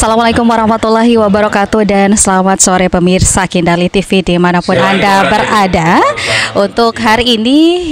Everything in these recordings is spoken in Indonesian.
Assalamualaikum warahmatullahi wabarakatuh dan selamat sore pemirsa Kindali TV dimanapun Anda berada. Untuk hari ini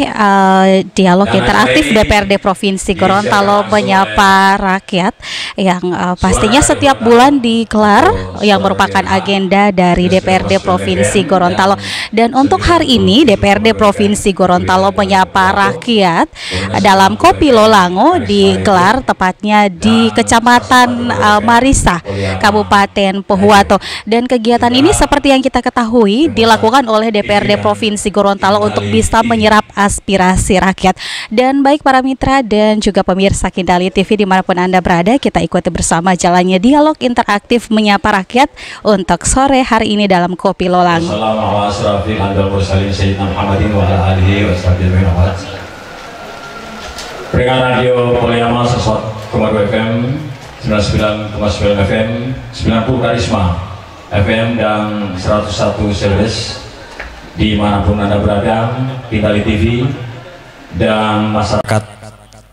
dialog interaktif DPRD Provinsi Gorontalo menyapa rakyat yang pastinya setiap bulan digelar yang merupakan agenda dari DPRD Provinsi Gorontalo. Dan untuk hari ini DPRD Provinsi Gorontalo menyapa rakyat dalam Kopi Lolango digelar tepatnya di Kecamatan Marisa, Kabupaten Pohuwato. Dan kegiatan ini seperti yang kita ketahui dilakukan oleh DPRD Provinsi Gorontalo untuk bisa menyerap aspirasi rakyat. Dan baik para mitra dan juga pemirsa Kindali TV dimanapun Anda berada, kita ikuti bersama jalannya dialog interaktif menyapa rakyat untuk sore hari ini dalam Kopi Lolango. Pendengar radio Poliama 101,2 FM, 99,9 FM, 90 Karisma FM, dan 101 Celebes dimanapun Anda berada, Kindali TV dan masyarakat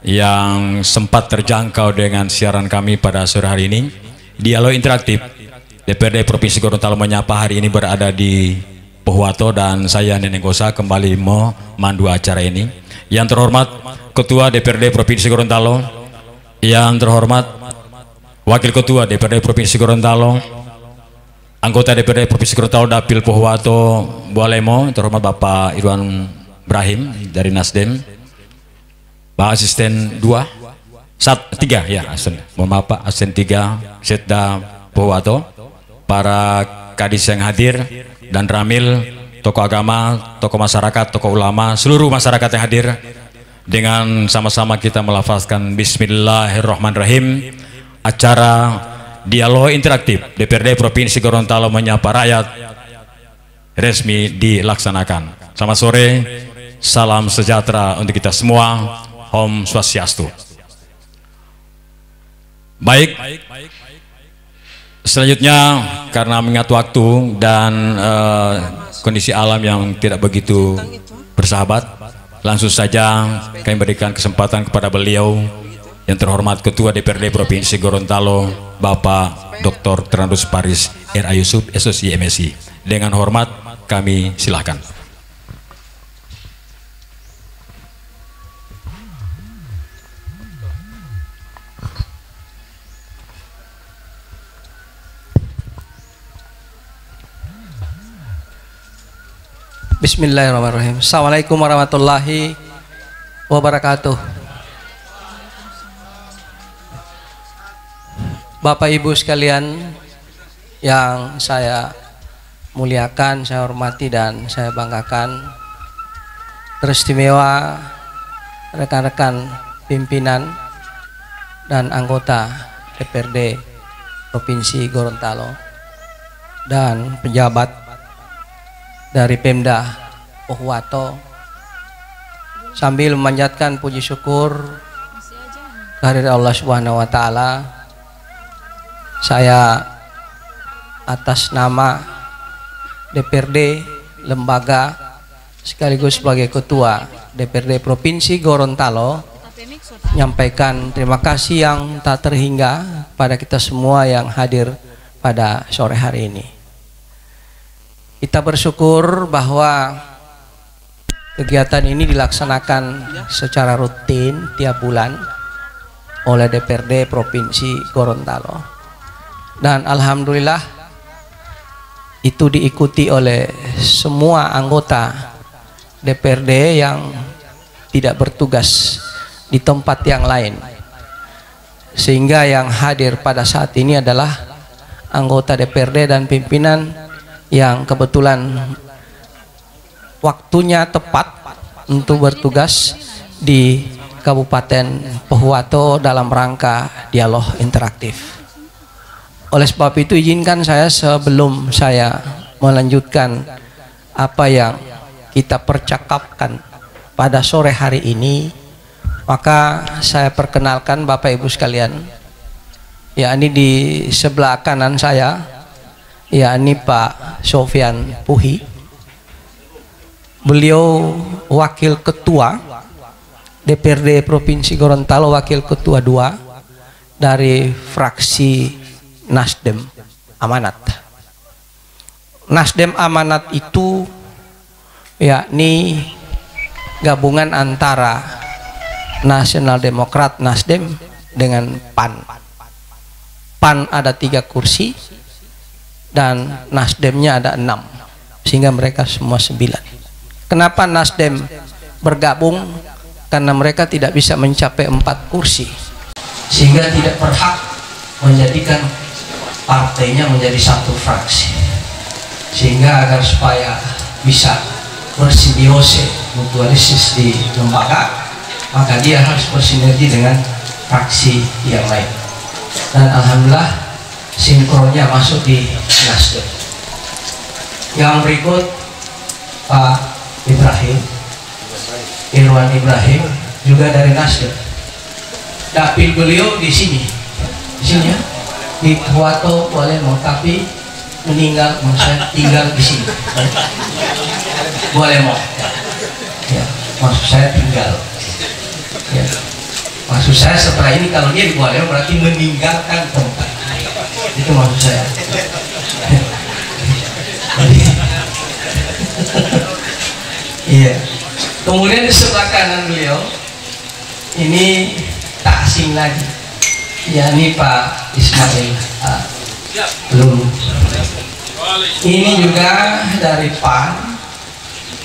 yang sempat terjangkau dengan siaran kami pada sore hari ini. Dialog interaktif DPRD Provinsi Gorontalo menyapa hari ini berada di Pohuwato dan saya Neneng Gosa kembali memandu acara ini. Yang terhormat Ketua DPRD Provinsi Gorontalo, yang terhormat Wakil Ketua DPRD Provinsi Gorontalo, anggota DPRD Provinsi Gorontalo Dapil Pohuwato Bualemo, yang terhormat Bapak Irwan Ibrahim dari Nasdem, Pak Asisten 3 ya, mohon maaf Pak, Asisten 3 Setda Pohuwato, para kadis yang hadir dan ramil, tokoh agama, tokoh masyarakat, tokoh ulama, seluruh masyarakat yang hadir, dengan sama-sama kita melafazkan Bismillahirrahmanirrahim. Acara dialog interaktif DPRD Provinsi Gorontalo menyapa rakyat resmi dilaksanakan. Selamat sore, salam sejahtera untuk kita semua. Om Swastiastu. Baik, selanjutnya karena mengingat waktu dan kondisi alam yang tidak begitu bersahabat, langsung saja kami berikan kesempatan kepada beliau yang terhormat Ketua DPRD Provinsi Gorontalo Bapak Dr. Trandus Paris R.A. Yusuf SOC MSI. Dengan hormat kami silakan. Bismillahirrahmanirrahim. Assalamualaikum warahmatullahi wabarakatuh. Bapak Ibu sekalian yang saya muliakan, saya hormati dan saya banggakan, teristimewa rekan-rekan pimpinan dan anggota DPRD Provinsi Gorontalo dan pejabat dari Pemda Pohuwato, sambil memanjatkan puji syukur kehadirat Allah Subhanahu wa taala, saya atas nama DPRD lembaga sekaligus sebagai Ketua DPRD Provinsi Gorontalo menyampaikan terima kasih yang tak terhingga pada kita semua yang hadir pada sore hari ini. Kita bersyukur bahwa kegiatan ini dilaksanakan secara rutin tiap bulan oleh DPRD Provinsi Gorontalo. Dan alhamdulillah itu diikuti oleh semua anggota DPRD yang tidak bertugas di tempat yang lain. Sehingga yang hadir pada saat ini adalah anggota DPRD dan pimpinan yang kebetulan waktunya tepat untuk bertugas di Kabupaten Pohuwato dalam rangka dialog interaktif. Oleh sebab itu izinkan saya sebelum saya melanjutkan apa yang kita percakapkan pada sore hari ini, maka saya perkenalkan Bapak Ibu sekalian, yakni di sebelah kanan saya, yakni Pak Sofyan Puhi. Beliau Wakil Ketua DPRD Provinsi Gorontalo, Wakil Ketua 2 dari fraksi Nasdem Amanat. Nasdem Amanat itu yakni gabungan antara Nasional Demokrat Nasdem dengan PAN. PAN ada 3 kursi dan Nasdemnya ada 6, sehingga mereka semua 9. Kenapa Nasdem bergabung? Karena mereka tidak bisa mencapai 4 kursi, sehingga tidak berhak menjadikan partainya menjadi satu fraksi, sehingga agar supaya bisa bersimbiosis mutualistis di lembaga, maka dia harus bersinergi dengan fraksi yang lain. Dan alhamdulillah sinkronnya masuk di Nasdem. Yang berikut Pak Irwan Ibrahim juga dari Nasdem. Dapil beliau di sini ya, di Kuwato boleh mau, tapi meninggal, maksudnya tinggal di sini. Boleh mau, ya, maksud saya tinggal. Ya. Maksud saya setelah ini kalau dia di Kuwato berarti meninggalkan tempat. Itu maksud saya. Iya. Kemudian di sebelah kanan beliau ini tak asing lagi, yakni Pak Ismail Lulu. Ini juga dari PAN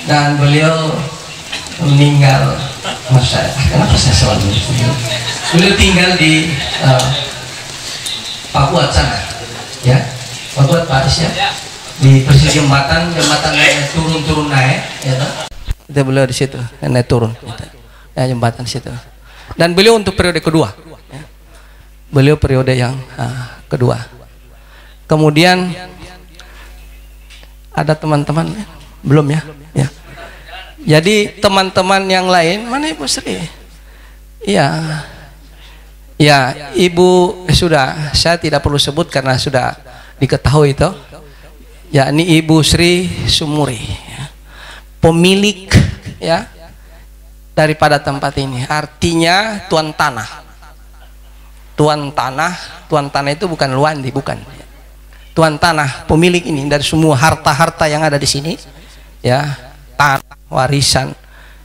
dan beliau meninggal. Kenapa saya selalu beliau tinggal di Papua sana, ya, Papua Pak Is, ya, di persis jembatan naik turun naik, ya toh. Itu beliau di situ, naik turun, ya, jembatan situ. Dan beliau untuk periode kedua, ya. Beliau periode yang kedua. Kemudian ada teman-teman belum ya? Ya. Jadi teman-teman yang lain mana Ibu Sri? Iya, ya Ibu sudah, saya tidak perlu sebut karena sudah diketahui itu. Yakni Ibu Sri Sumuri, ya, pemilik, ya, daripada tempat ini. Artinya tuan tanah. Tuan tanah itu bukan Luandi, bukan. Tuan tanah, pemilik ini dari semua harta-harta yang ada di sini, ya, tanah warisan,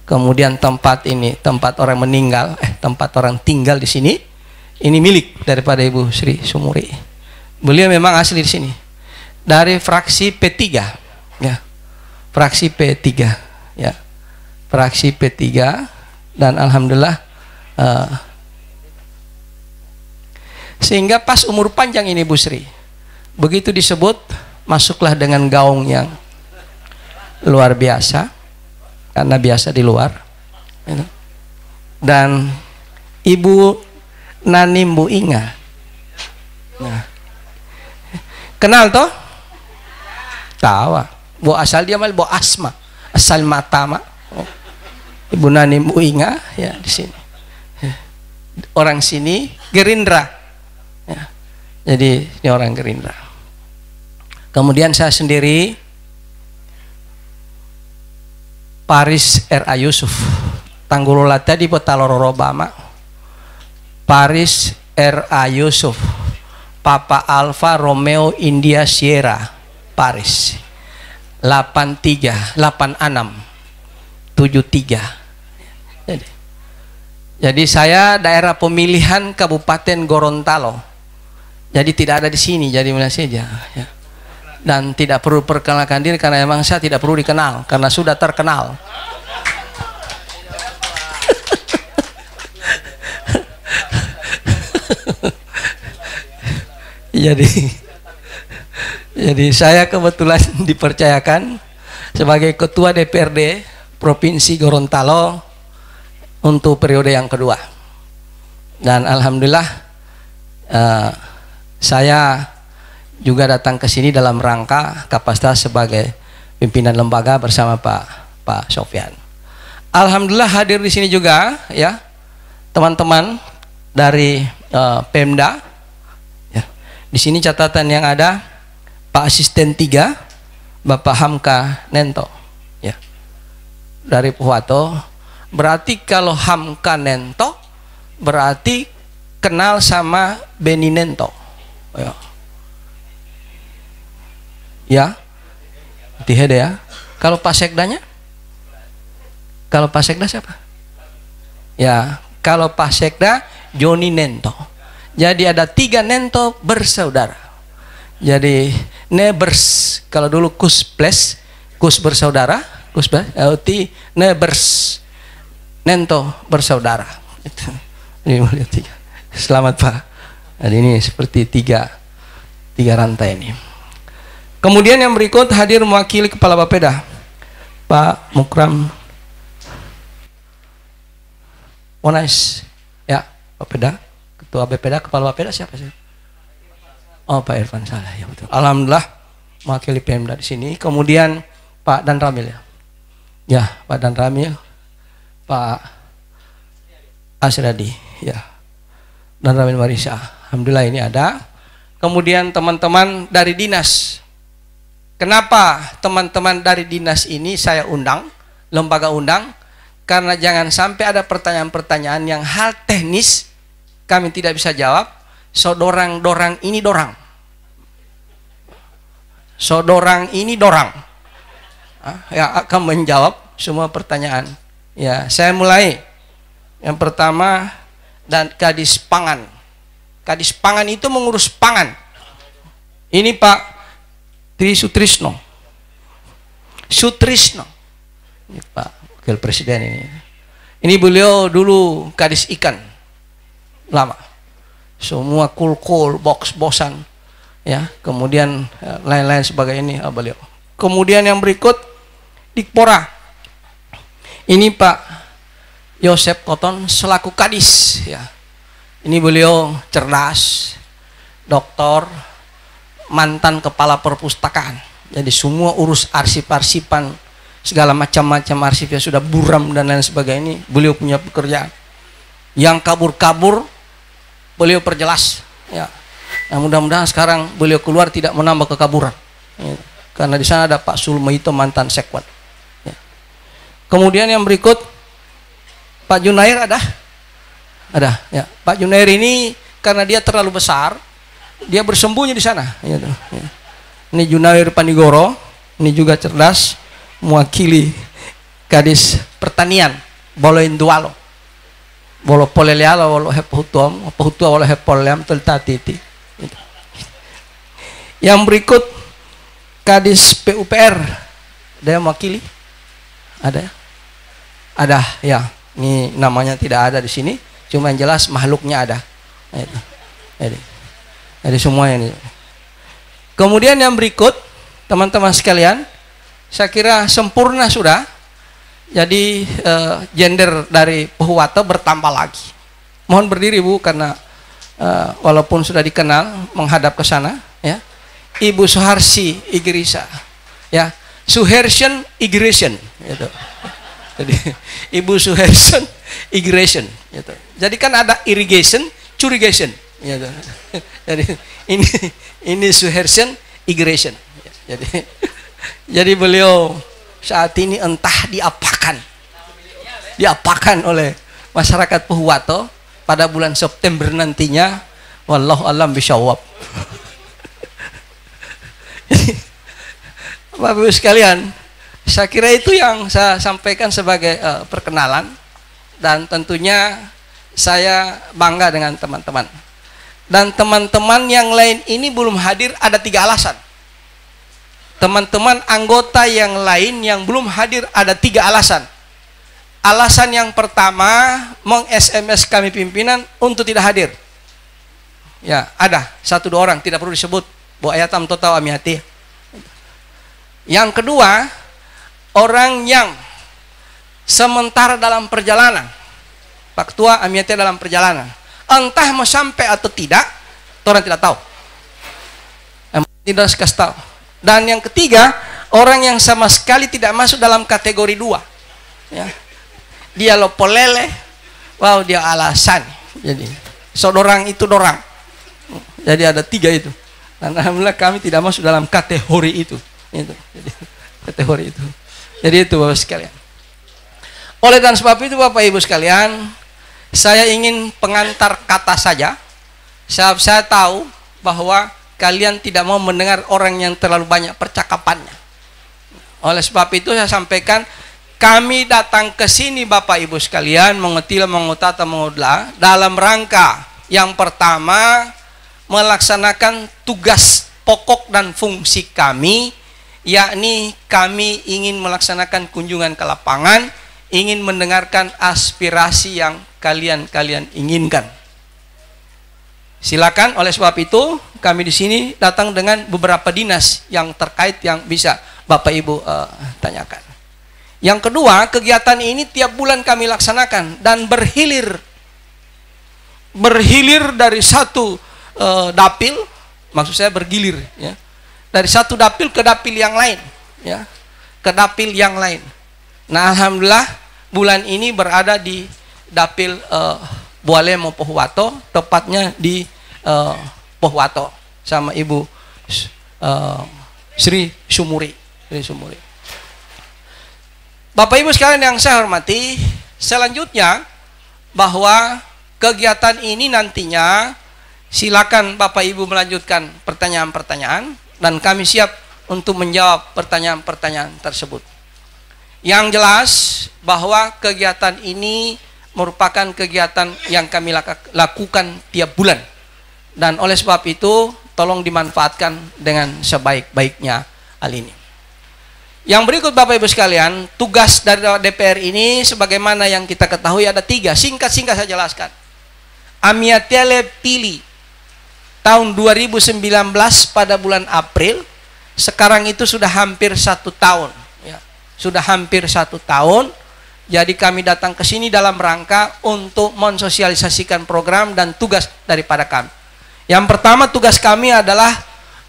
kemudian tempat ini, tempat orang meninggal, tempat orang tinggal di sini, ini milik daripada Ibu Sri Sumuri. Beliau memang asli di sini, dari fraksi P3, ya, fraksi P3, ya, fraksi P3, dan alhamdulillah sehingga pas umur panjang ini Bu Sri, begitu disebut masuklah dengan gaung yang luar biasa, karena biasa di luar, dan Ibu Nani Mbu Inga, nah, kenal toh? Tahu, bu asal dia mal bu Asma, asal Matama, Ibu Nani Mbu Inga, ya, di sini, orang sini Gerindra, ya. Jadi ini orang Gerindra. Kemudian saya sendiri Paris R.A. Yusuf, Tanggulola tadi Potaloro Obama, Paris R.A. Yusuf, Papa Alfa Romeo India Sierra, Paris, 838673. Jadi saya daerah pemilihan Kabupaten Gorontalo. Jadi tidak ada di sini, jadi mana saja, ya. Dan tidak perlu perkenalkan diri karena memang saya tidak perlu dikenal karena sudah terkenal. Jadi saya kebetulan dipercayakan sebagai Ketua DPRD Provinsi Gorontalo untuk periode yang kedua. Dan alhamdulillah saya juga datang ke sini dalam rangka kapasitas sebagai pimpinan lembaga bersama Pak Sofyan. Alhamdulillah hadir di sini juga, ya, teman-teman dari Pemda. Ya. Di sini catatan yang ada Pak Asisten 3 Bapak Hamka Nento, ya, dari Puwato. Berarti kalau Hamka Nento berarti kenal sama Beni Nento, ya. Ya, Tihede ya. Kalau Pak Sekdanya? Kalau Pak Sekda siapa? Ya, kalau Pak Sekda Joni Nento. Jadi ada 3 Nento bersaudara. Jadi Nebers, kalau dulu Kus Ples, Kus bersaudara, Kus Ples, Nebers, Nento bersaudara. Itu. Ini melihat 3. Selamat Pak. Jadi ini seperti tiga rantai ini. Kemudian yang berikut hadir mewakili Kepala Bapeda, Pak Mukram Monais, ya Bapeda, Ketua Bapeda, Kepala Bapeda siapa sih? Oh Pak Irfan Salah, ya betul. Alhamdulillah mewakili Pemda di sini. Kemudian Pak Dan Ramil ya Pak Dan Ramil, Pak Asradi, ya Dan Ramil Marisa. Alhamdulillah ini ada. Kemudian teman-teman dari dinas. Kenapa teman-teman dari dinas ini saya undang, lembaga undang? Karena jangan sampai ada pertanyaan-pertanyaan yang hal teknis kami tidak bisa jawab. So dorang ini dorang. So dorang ini dorang. Yang akan menjawab semua pertanyaan. Ya, saya mulai. Yang pertama dan Kadis Pangan. Kadis Pangan itu mengurus pangan. Ini Pak Tri Sutrisno. Ini Pak Wakil Presiden ini. Ini beliau dulu Kadis Ikan. Lama. Semua kul-kul, box-bosan. Ya, kemudian lain-lain sebagai ini beliau. Kemudian yang berikut Dikpora. Ini Pak Yosep Koton selaku Kadis, ya. Ini beliau cerdas, doktor, mantan kepala perpustakaan. Jadi semua urus arsip-arsipan, segala macam-macam arsipnya sudah buram dan lain sebagainya. Ini beliau punya pekerjaan. Yang kabur-kabur beliau perjelas, ya. Nah, mudah-mudahan sekarang beliau keluar tidak menambah kekaburan, ya. Karena di sana ada Pak Sulmaito mantan Sekwat, ya. Kemudian yang berikut Pak Junair ada, ya. Pak Junair ini karena dia terlalu besar, dia bersembunyi di sana, ya. Ini Junair Panigoro, ini juga cerdas, mewakili Kadis Pertanian, Bolo Indualo, Bolo Polelialo, Bolo Heputuam, Heputua, Bolo Hepoleam, Teltatiti. Yang berikut Kadis PUPR, ada yang mewakili? Ada, ya. Ini namanya tidak ada di sini, cuma yang jelas makhluknya ada. Jadi semua ini. Kemudian yang berikut, teman-teman sekalian, saya kira sempurna sudah. Jadi gender dari Pohuwato bertambah lagi. Mohon berdiri Bu, karena walaupun sudah dikenal menghadap ke sana, ya. Ibu Suharsi Igrisa, ya. Suhersion Igration, gitu. Jadi Ibu Suhersion Igration, gitu. Jadi kan ada irrigation, curigation, gitu. Jadi ini Suhersion Igration. Jadi beliau saat ini entah diapakan oleh masyarakat Pohuwato pada bulan September nantinya, wallahu alam bisyawab. Bapak Ibu sekalian, saya kira itu yang saya sampaikan sebagai perkenalan, dan tentunya saya bangga dengan teman-teman. Dan teman-teman yang lain ini belum hadir ada 3 alasan. Teman-teman anggota yang lain yang belum hadir ada 3 alasan. Alasan yang pertama, meng-SMS kami pimpinan untuk tidak hadir. Ya, ada 1-2 orang, tidak perlu disebut. Bu ayatam total amihati. Yang kedua, orang yang sementara dalam perjalanan. Pak Ketua amihati dalam perjalanan. Entah mau sampai atau tidak, orang tidak tahu. Tidak harus kasih tahu. Dan yang ketiga, orang yang sama sekali tidak masuk dalam kategori 2. Ya. Dia lopolele, wow dia alasan. Jadi, sodorang itu dorang. Jadi ada 3 itu. Dan alhamdulillah kami tidak masuk dalam kategori itu. Jadi, kategori itu. Jadi itu Bapak sekalian. Oleh dan sebab itu Bapak Ibu sekalian, saya ingin pengantar kata saja. Saya tahu bahwa kalian tidak mau mendengar orang yang terlalu banyak percakapannya. Oleh sebab itu saya sampaikan, kami datang ke sini Bapak Ibu sekalian, mengutila, mengutata, mengudla, dalam rangka yang pertama melaksanakan tugas pokok dan fungsi kami, yakni kami ingin melaksanakan kunjungan ke lapangan, ingin mendengarkan aspirasi yang kalian inginkan. Silakan. Oleh sebab itu kami di sini datang dengan beberapa dinas yang terkait yang bisa Bapak Ibu tanyakan. Yang kedua, kegiatan ini tiap bulan kami laksanakan dan berhilir dari satu dapil, maksud saya bergilir, ya, dari satu dapil ke dapil yang lain, ya, ke dapil yang lain. Nah, alhamdulillah bulan ini berada di dapil Bualemo Pohuwato, tepatnya di Pohuwato sama Ibu Sri Sumuri. Bapak Ibu sekalian yang saya hormati, selanjutnya bahwa kegiatan ini nantinya silakan Bapak Ibu melanjutkan pertanyaan-pertanyaan dan kami siap untuk menjawab pertanyaan-pertanyaan tersebut. Yang jelas bahwa kegiatan ini merupakan kegiatan yang kami lakukan tiap bulan. Dan oleh sebab itu tolong dimanfaatkan dengan sebaik-baiknya hal ini. Yang berikut Bapak Ibu sekalian, tugas dari DPR ini sebagaimana yang kita ketahui ada 3. Singkat-singkat saya jelaskan. Amiatele Pili tahun 2019 pada bulan April, sekarang itu sudah hampir 1 tahun, ya. Sudah hampir 1 tahun. Jadi kami datang ke sini dalam rangka untuk mensosialisasikan program dan tugas daripada kami. Yang pertama, tugas kami adalah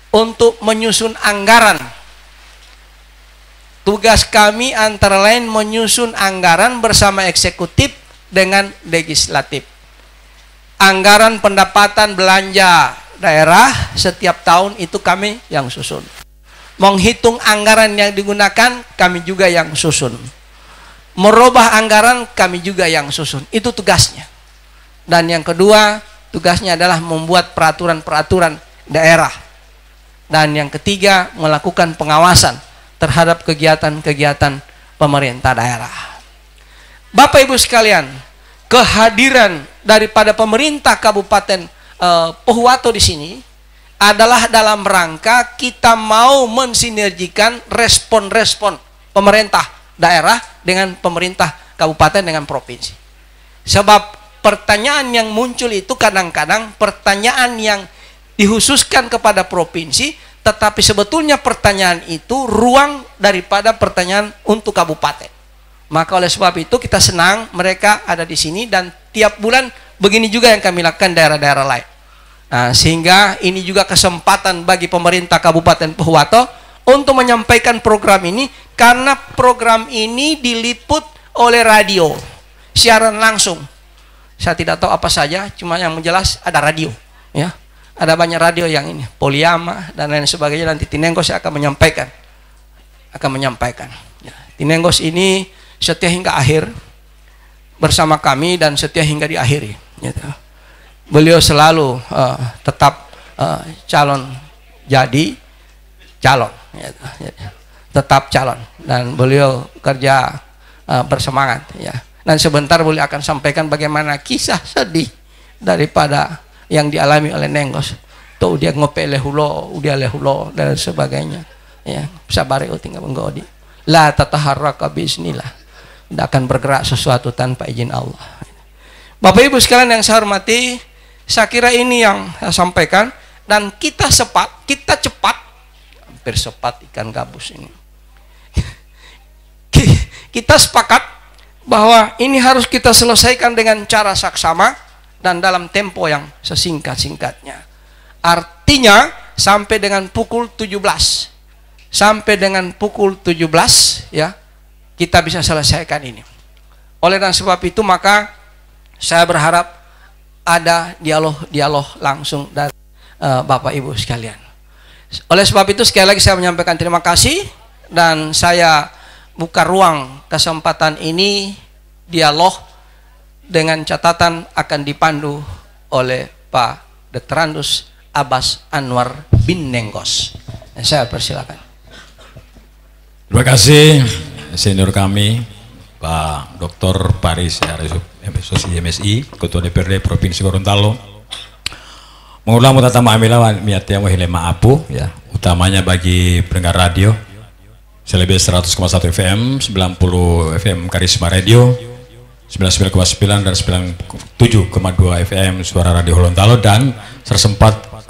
untuk menyusun anggaran. Tugas kami antara lain menyusun anggaran bersama eksekutif dengan legislatif. Anggaran pendapatan belanja daerah setiap tahun itu kami yang susun. Menghitung anggaran yang digunakan kami juga yang susun. Merubah anggaran kami juga yang susun. Itu tugasnya. Dan yang kedua, tugasnya adalah membuat peraturan-peraturan daerah. Dan yang ketiga, melakukan pengawasan terhadap kegiatan-kegiatan pemerintah daerah. Bapak Ibu sekalian, kehadiran daripada pemerintah Kabupaten Pohuwato di sini adalah dalam rangka kita mau mensinergikan respon-respon pemerintah daerah dengan pemerintah kabupaten dengan provinsi. Sebab pertanyaan yang muncul itu kadang-kadang pertanyaan yang dihususkan kepada provinsi, tetapi sebetulnya pertanyaan itu ruang daripada pertanyaan untuk kabupaten. Maka oleh sebab itu kita senang mereka ada di sini dan tiap bulan begini juga yang kami lakukan daerah-daerah lain. Nah, sehingga ini juga kesempatan bagi pemerintah Kabupaten Pohuwato untuk menyampaikan program ini, karena program ini diliput oleh radio siaran langsung. Saya tidak tahu apa saja, cuma yang jelas ada radio, ya. Ada banyak radio yang ini, Poliama dan lain sebagainya. Nanti Tinenggos akan menyampaikan. Ya, Tinenggos ini setia hingga akhir bersama kami dan setia hingga diakhiri. Gitu. Beliau selalu tetap calon, jadi calon, gitu. Tetap calon, dan beliau kerja bersemangat. Ya. Dan sebentar beliau akan sampaikan bagaimana kisah sedih daripada yang dialami oleh Nenggos. Tuh dia ngopele hulo, udia lehulo dan sebagainya. Ya, sabar tinggal menggodi. La tataharraka bismillah. Tidak akan bergerak sesuatu tanpa izin Allah. Bapak Ibu sekalian yang saya hormati, saya kira ini yang saya sampaikan, dan kita cepat, hampir sepat ikan gabus ini. Kita sepakat bahwa ini harus kita selesaikan dengan cara saksama dan dalam tempo yang sesingkat-singkatnya. Artinya sampai dengan pukul 17. Sampai dengan pukul 17 ya, kita bisa selesaikan ini. Oleh dan sebab itu maka saya berharap ada dialog langsung dari Bapak Ibu sekalian. Oleh sebab itu sekali lagi saya menyampaikan terima kasih, dan saya buka ruang kesempatan ini dialog dengan catatan akan dipandu oleh Pak Dr. Abbas Anwar bin Nengkos. Saya persilakan. Terima kasih senior kami Pak Dr. Paris Sosi MSI, Ketua DPRD Provinsi Gorontalo. Mengulang tata ma'amilawan miatnya wahile ma'apu ya, utamanya bagi pendengar radio selebih 100,1 FM, 90 FM Karisma Radio, 99,9 dan 97,2 FM Suara Radio Gorontalo dan 104,2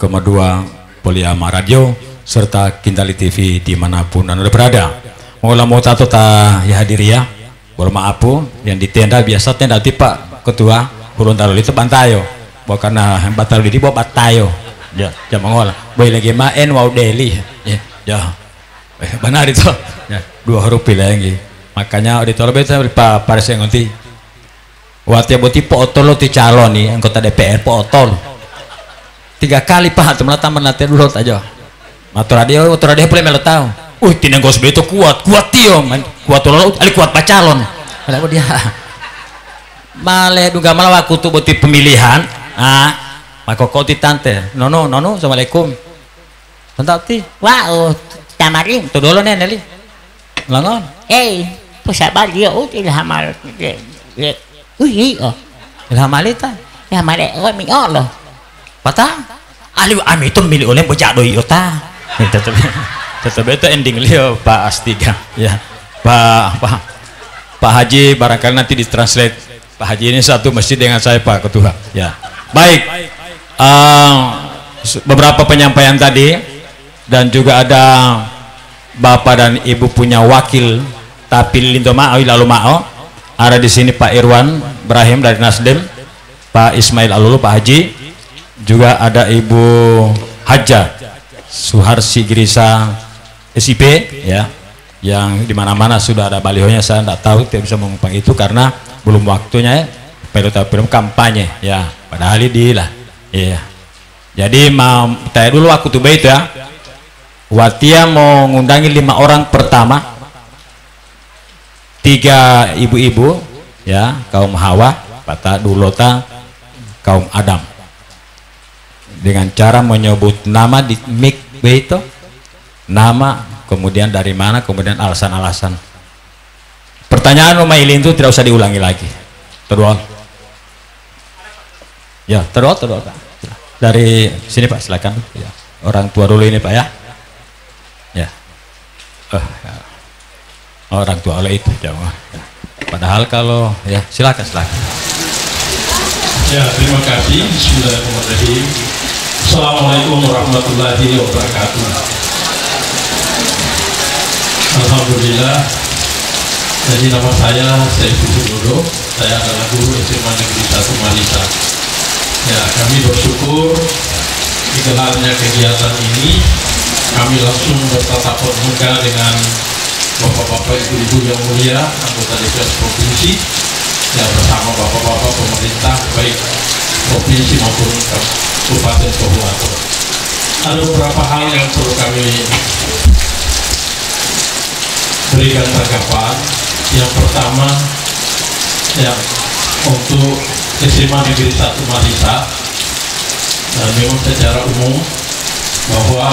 Poliama Radio serta Kintali TV dimanapun Anda berada. Mengulang mau tato ta ya hadiri ya, boleh maapu yang di tenda biasa tenda ti Pak Ketua Gorontalo itu bantayo, bukan karena yang batal di bawa batayo, ya jangan ngolah, boleh lagi main wow daily, ya. Benar itu ya, 2 huruf lagi makanya di tol beta Pak Paris yang nanti watia boti potol ti calon nih anggota DPR potol 3 kali Pak teman taman nanti dulu aja motor radio boleh melo tahu tinang gos beto kuat tio kuat tolol ali kuat pacalon ada dia male duga malah waktu tuh boti pemilihan maka kau ti tante nono assalamualaikum tentang ti wow tamarin tuh dulu nih Nelly langon sabar dia ilhamal ilhamal itu ilhamal mi Allah patah ali ami itu milik oleh bocah doi ota tetap itu ending Leo Pak Astiga ya Pak Haji barangkali nanti ditranslate Pak Haji ini satu masjid dengan saya Pak Ketua ya baik beberapa penyampaian tadi dan juga ada Bapak dan Ibu punya wakil tapi Lindo Ma'o lalu Ma'o ada di sini Pak Irwan Ibrahim dari Nasdem, Pak Ismail Alulu, Pak Haji, juga ada Ibu Haja Suharsi Girisa SIP ya, yang dimana-mana sudah ada balihonya. Saya tidak tahu, tidak bisa mengumpang itu karena belum waktunya ya, belum kampanye ya, padahal di lah ya. Jadi mau tanya dulu aku tuh bait ya, Watia mau ngundangi 5 orang pertama, 3 ibu-ibu ya, kaum Hawa, Pata Dulota, kaum Adam, dengan cara menyebut nama di mic itu, nama, kemudian dari mana, kemudian alasan-alasan. Pertanyaan Rumah Ilin itu tidak usah diulangi lagi. Terus ya, terus dari sini Pak, silakan ya. Orang tua dulu ini Pak ya. Ya. Orang tua oleh itu jawab. Ya. Padahal kalau ya silakan. Ya, terima kasih. Bismillahirrahmanirrahim. Assalamualaikum warahmatullahi wabarakatuh. Alhamdulillah. Jadi nama saya Saiful Dodo. Saya adalah guru SMA Negeri 1 Marisa. Ya, kami bersyukur digelarnya kegiatan ini. Kami langsung bertatap muka dengan bapak-bapak, ibu-ibu yang mulia, anggota DPR provinsi, ya bersama bapak-bapak pemerintah baik provinsi maupun kabupaten Kabupaten. Ada beberapa hal yang perlu kami berikan tanggapan. Yang pertama, ya untuk SMA Negeri 1 Marisa, memang secara umum bahwa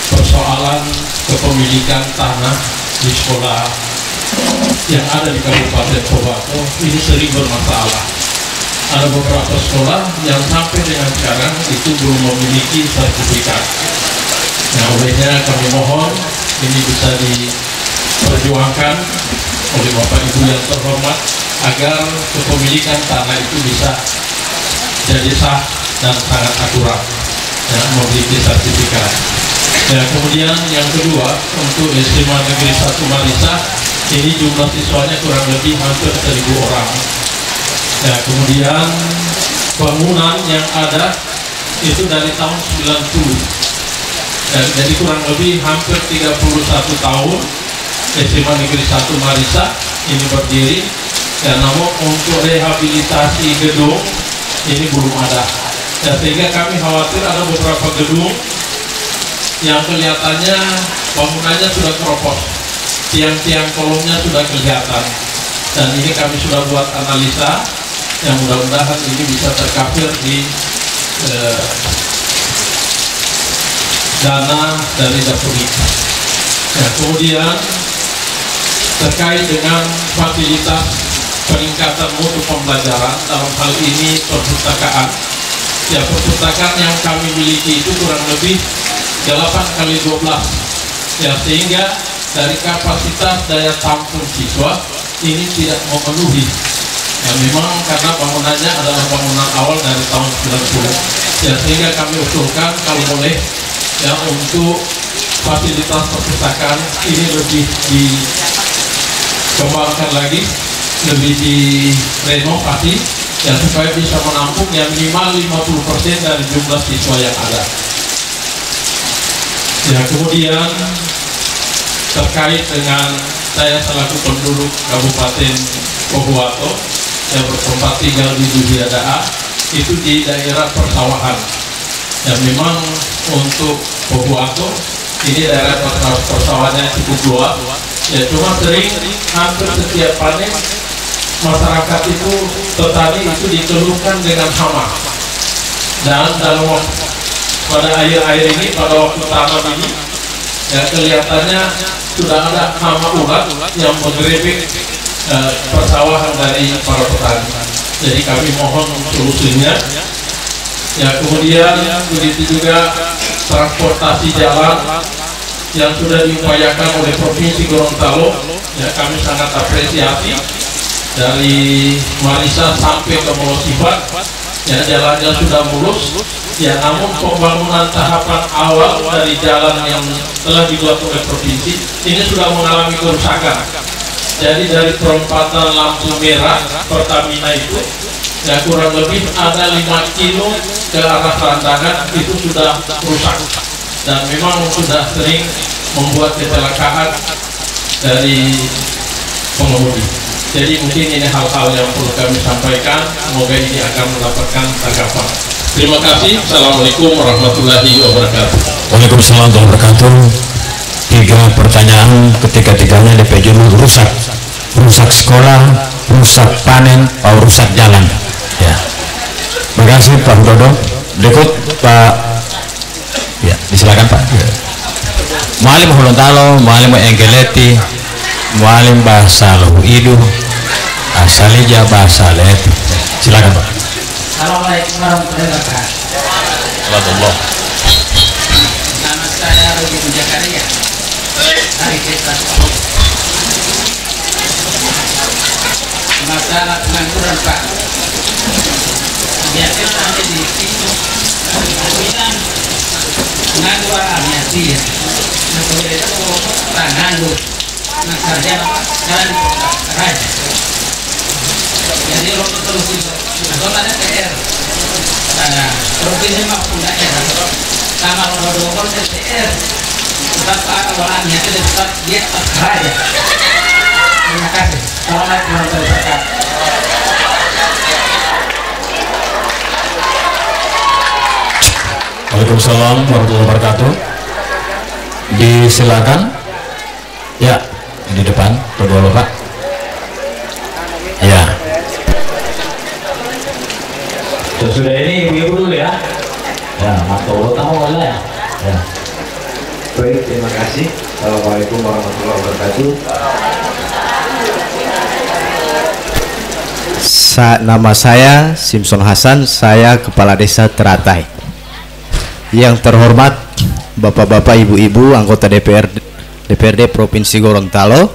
persoalan kepemilikan tanah di sekolah yang ada di Kabupaten Kabupaten ini sering bermasalah. Ada beberapa sekolah yang sampai dengan sekarang itu belum memiliki sertifikat. Nah, olehnya kami mohon ini bisa diperjuangkan oleh Bapak Ibu yang terhormat agar kepemilikan tanah itu bisa jadi sah dan sangat akurat dan memiliki sertifikat. Ya, kemudian yang kedua, untuk SMA Negeri 1 Marisa ini jumlah siswanya kurang lebih hampir 1.000 orang. Ya, kemudian bangunan yang ada itu dari tahun 90. Ya, jadi kurang lebih hampir 31 tahun SMA Negeri 1 Marisa ini berdiri. Ya, namun untuk rehabilitasi gedung ini belum ada. Ya, sehingga kami khawatir ada beberapa gedung yang kelihatannya bangunannya sudah keropos, tiang-tiang kolomnya sudah kelihatan, dan ini kami sudah buat analisa yang mudah-mudahan ini bisa tercover di dana dari dapur IKA. Ya, kemudian terkait dengan fasilitas peningkatan mutu pembelajaran, dalam hal ini perpustakaan. Ya, perpustakaan yang kami miliki itu kurang lebih 8x12. Ya, sehingga dari kapasitas daya tampung siswa ini tidak memenuhi. Ya, memang karena bangunannya adalah bangunan awal dari tahun 90. Ya, sehingga kami usulkan kalau boleh ya untuk fasilitas perpustakaan ini lebih dikembangkan lagi, lebih direnovasi ya supaya bisa menampung ya minimal 50% dari jumlah siswa yang ada. Ya, kemudian terkait dengan saya selaku penduduk Kabupaten Pohuwato yang bertempat tinggal di Dudiadaa itu di daerah persawahan. Ya, memang untuk Pohuwato ini daerah persawahannya cukup luas. Ya, cuma sering hampir setiap panen masyarakat itu, petani itu dikeluhkan dengan hama. Dan dalam pada akhir-akhir ini, pada waktu tanam ini, ya kelihatannya sudah ada hama ulat yang menggeribik persawahan dari para petani. Jadi kami mohon solusinya. Ya, kemudian begitu juga transportasi jalan yang sudah diupayakan oleh Provinsi Gorontalo. Ya, kami sangat apresiasi dari Marisa sampai ke Molosifat. Ya, jalannya sudah mulus. Ya, namun pembangunan tahapan awal dari jalan yang telah dibuat oleh provinsi ini sudah mengalami kerusakan. Jadi dari perempatan lampu merah Pertamina itu ya kurang lebih ada 5 kilo ke arah Randangan itu sudah rusak dan memang sudah sering membuat kecelakaan dari pengemudi. Jadi mungkin ini hal-hal yang perlu kami sampaikan, semoga ini akan mendapatkan tanggapan. Terima kasih. Assalamualaikum warahmatullahi wabarakatuh. Waalaikumsalam warahmatullahi wabarakatuh. 3 pertanyaan, ketiga-tiganya DPJ rusak. Rusak sekolah, rusak panen, atau rusak jalan. Ya. Terima kasih Pak Dodo. Berikut Pak. Ya, disilakan Pak. Ya. Mualim Gorontalo, Mualim Enggeleti, Mualim Bahasa Luhidu, Asalija Bahasa Leti. Silakan Pak. Assalamualaikum warahmatullahi wabarakatuh. Waalaikumsalam. Nama saya Rudi Jakaria dari Desa Solo. Masalah pengangguran Pak. Biasanya ada di sini. Bilang pengangguran dia. Nah, kemudian itu orang nganggur. Nah, sarjana jalan raja. Jadi untuk terus itu, soalnya TR, provinsi maupun daerah, sama kalau TR, tetap awalnya itu tetap dia tetap raja. Terima kasih. Assalamualaikum warahmatullahi wabarakatuh. Waalaikumsalam warahmatullahi wabarakatuh. Disilakan. Ya, di depan, kedua Bapak. Ya. Sudah ini ibu dulu ya. Ya, atau tahu boleh ya. Ya. Baik, terima kasih. Assalamualaikum warahmatullahi wabarakatuh. Nama saya Simpson Hasan, saya Kepala Desa Teratai. Yang terhormat Bapak-bapak, Ibu-ibu, anggota DPRD Provinsi Gorontalo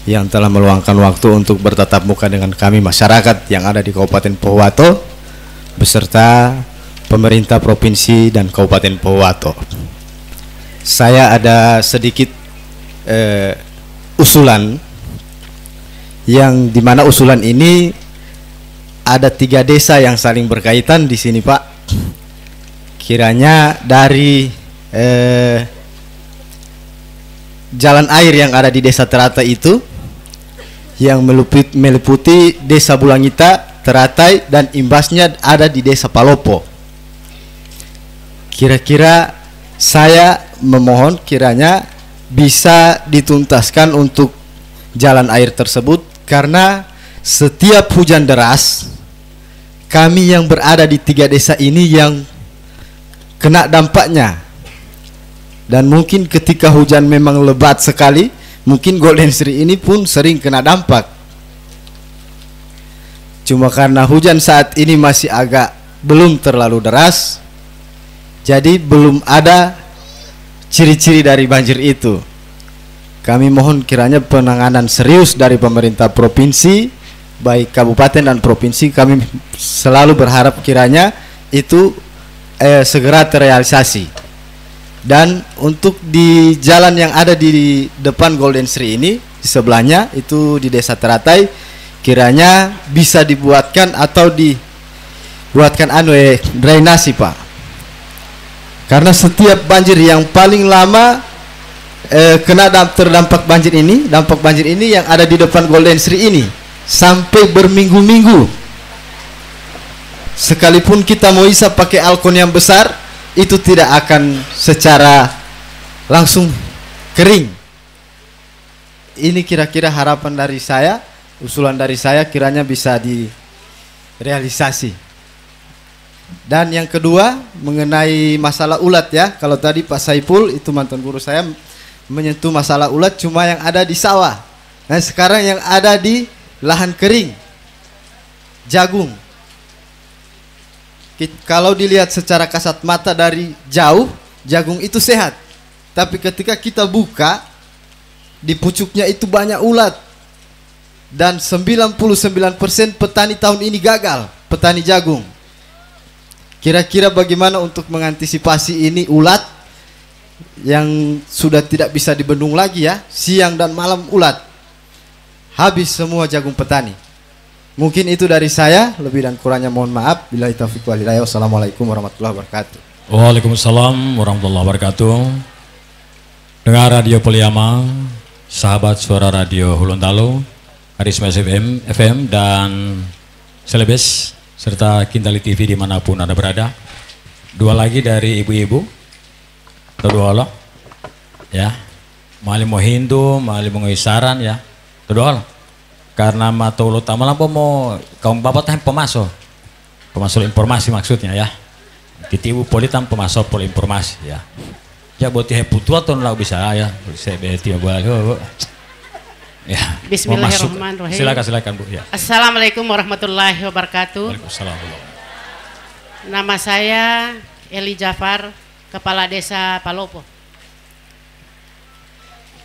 yang telah meluangkan waktu untuk bertatap muka dengan kami masyarakat yang ada di Kabupaten Pohuwato beserta pemerintah provinsi dan Kabupaten Pohuwato. Saya ada sedikit usulan yang dimana usulan ini ada 3 desa yang saling berkaitan di sini Pak. Kiranya dari jalan air yang ada di Desa Teratai itu yang meliputi Desa Bulangita, Teratai dan imbasnya ada di Desa Palopo. Kira-kira saya memohon kiranya bisa dituntaskan untuk jalan air tersebut karena setiap hujan deras kami yang berada di 3 desa ini yang kena dampaknya. Dan mungkin ketika hujan memang lebat sekali, mungkin Golden Sri ini pun sering kena dampak. Cuma karena hujan saat ini masih agak belum terlalu deras, jadi belum ada ciri-ciri dari banjir itu. Kami mohon kiranya penanganan serius dari pemerintah provinsi, baik kabupaten dan provinsi. Kami selalu berharap kiranya itu segera terrealisasi. Dan untuk di jalan yang ada di depan Golden Sri ini, di sebelahnya itu di Desa Teratai, kiranya bisa dibuatkan atau dibuatkan drainasi, Pak. Karena setiap banjir yang paling lama terdampak banjir ini, dampak banjir ini yang ada di depan Golden Sri ini sampai berminggu-minggu. Sekalipun kita mau isap pakai alkon yang besar, itu tidak akan secara langsung kering. Ini kira-kira harapan dari saya, usulan dari saya, kiranya bisa direalisasi. Dan yang kedua mengenai masalah ulat ya. Kalau tadi Pak Saiful itu mantan guru saya menyentuh masalah ulat cuma yang ada di sawah. Nah sekarang yang ada di lahan kering, jagung. Kalau dilihat secara kasat mata dari jauh, jagung itu sehat. Tapi ketika kita buka, di pucuknya itu banyak ulat. Dan 99% petani tahun ini gagal, petani jagung. Kira-kira bagaimana untuk mengantisipasi ini ulat yang sudah tidak bisa dibendung lagi ya, siang dan malam ulat. Habis semua jagung petani. Mungkin itu dari saya, lebih dan kurangnya mohon maaf. Billahi taufiq wal hidayah. Wassalamualaikum warahmatullahi wabarakatuh. Waalaikumsalam warahmatullahi wabarakatuh. Dengar Radio Poliama, sahabat suara Radio Gorontalo, Karisma FM dan Selebes serta Kintali TV dimanapun Anda berada. Dua lagi dari ibu-ibu, kedua ya, Malim Hindu, Malim Isaran ya, kedua karena matolo utama lampu mau kaum bapak teh pemasok informasi maksudnya ya. Kita ibu politam pemasok pol informasi ya. Ya buat teh putu atau lau bisa ya, saya beti boleh. Ya. Bismillahirrahmanirrahim. Silakan Bu ya. Assalamualaikum warahmatullahi wabarakatuh. Waalaikumsalam. Nama saya Eli Jafar, Kepala Desa Palopo.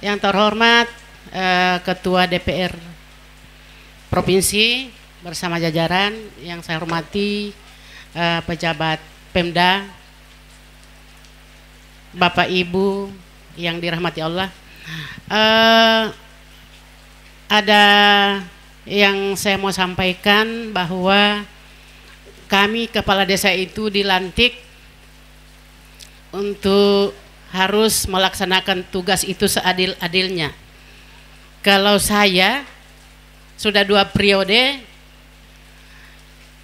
Yang terhormat Ketua DPR Provinsi bersama jajaran, yang saya hormati pejabat Pemda, Bapak Ibu yang dirahmati Allah. Ada yang saya mau sampaikan bahwa kami kepala desa itu dilantik untuk harus melaksanakan tugas itu seadil-adilnya. Kalau saya sudah 2 periode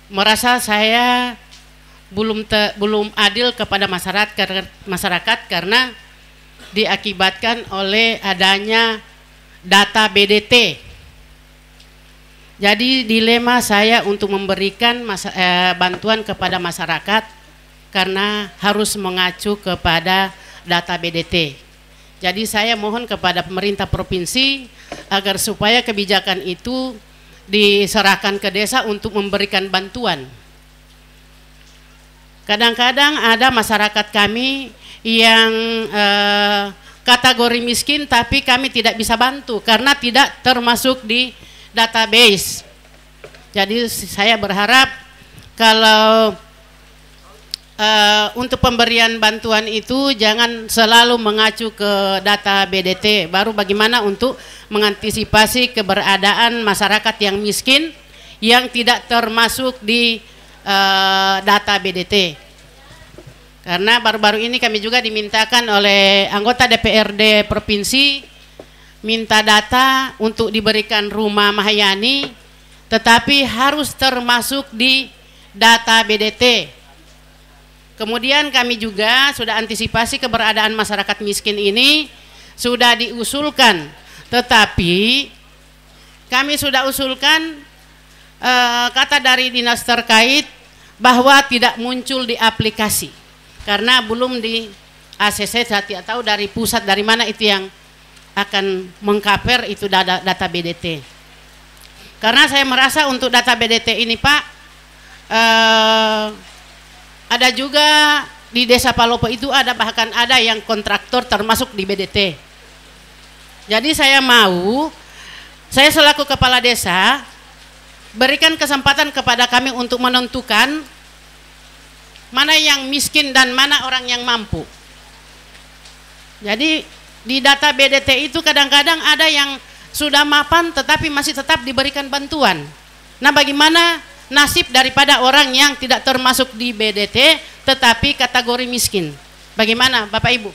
merasa saya belum adil kepada masyarakat karena diakibatkan oleh adanya data BDT. Jadi dilema saya untuk memberikan bantuan kepada masyarakat karena harus mengacu kepada data BDT. Jadi saya mohon kepada pemerintah provinsi agar supaya kebijakan itu diserahkan ke desa untuk memberikan bantuan. Kadang-kadang ada masyarakat kami yang kategori miskin tapi kami tidak bisa bantu karena tidak termasuk di database. Jadi saya berharap kalau untuk pemberian bantuan itu jangan selalu mengacu ke data BDT. Baru bagaimana untuk mengantisipasi keberadaan masyarakat yang miskin yang tidak termasuk di data BDT. Karena baru-baru ini kami juga dimintakan oleh anggota DPRD Provinsi minta data untuk diberikan rumah Mahayani, tetapi harus termasuk di data BDT. Kemudian kami juga sudah antisipasi keberadaan masyarakat miskin ini sudah diusulkan, tetapi kami sudah usulkan kata dari dinas terkait bahwa tidak muncul di aplikasi karena belum ACC, saya tidak tahu dari pusat dari mana itu yang akan mengcover itu data BDT. Karena saya merasa untuk data BDT ini Pak, ada juga di Desa Palopo itu bahkan ada yang kontraktor termasuk di BDT. Jadi saya selaku kepala desa berikan kesempatan kepada kami untuk menentukan mana yang miskin dan mana orang yang mampu. Jadi di data BDT itu kadang-kadang ada yang sudah mapan tetapi masih tetap diberikan bantuan. Nah, bagaimana nasib daripada orang yang tidak termasuk di BDT tetapi kategori miskin? Bagaimana Bapak Ibu?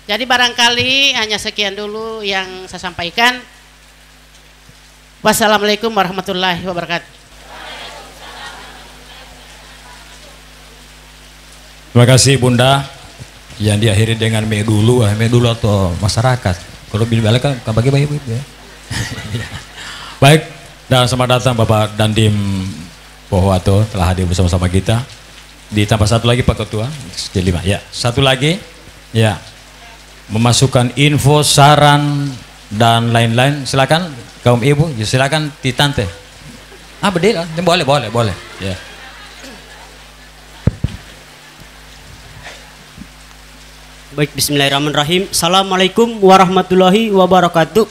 Jadi barangkali hanya sekian dulu yang saya sampaikan. Wassalamualaikum warahmatullahi wabarakatuh. Terima kasih Bunda. Yang diakhiri dengan medulu atau masyarakat. Kalau balik kan bagi-bagi ya. Baik, dan selamat datang Bapak Dandim Pohuwato telah hadir bersama-sama kita. Ditambah satu lagi Pak Ketua, jadi 5. Ya, satu lagi. Ya. Memasukkan info, saran dan lain-lain. Silakan kaum ibu, silakan ditante. Bedil, boleh. Ya. Baik, bismillahirrahmanirrahim. Assalamualaikum warahmatullahi wabarakatuh.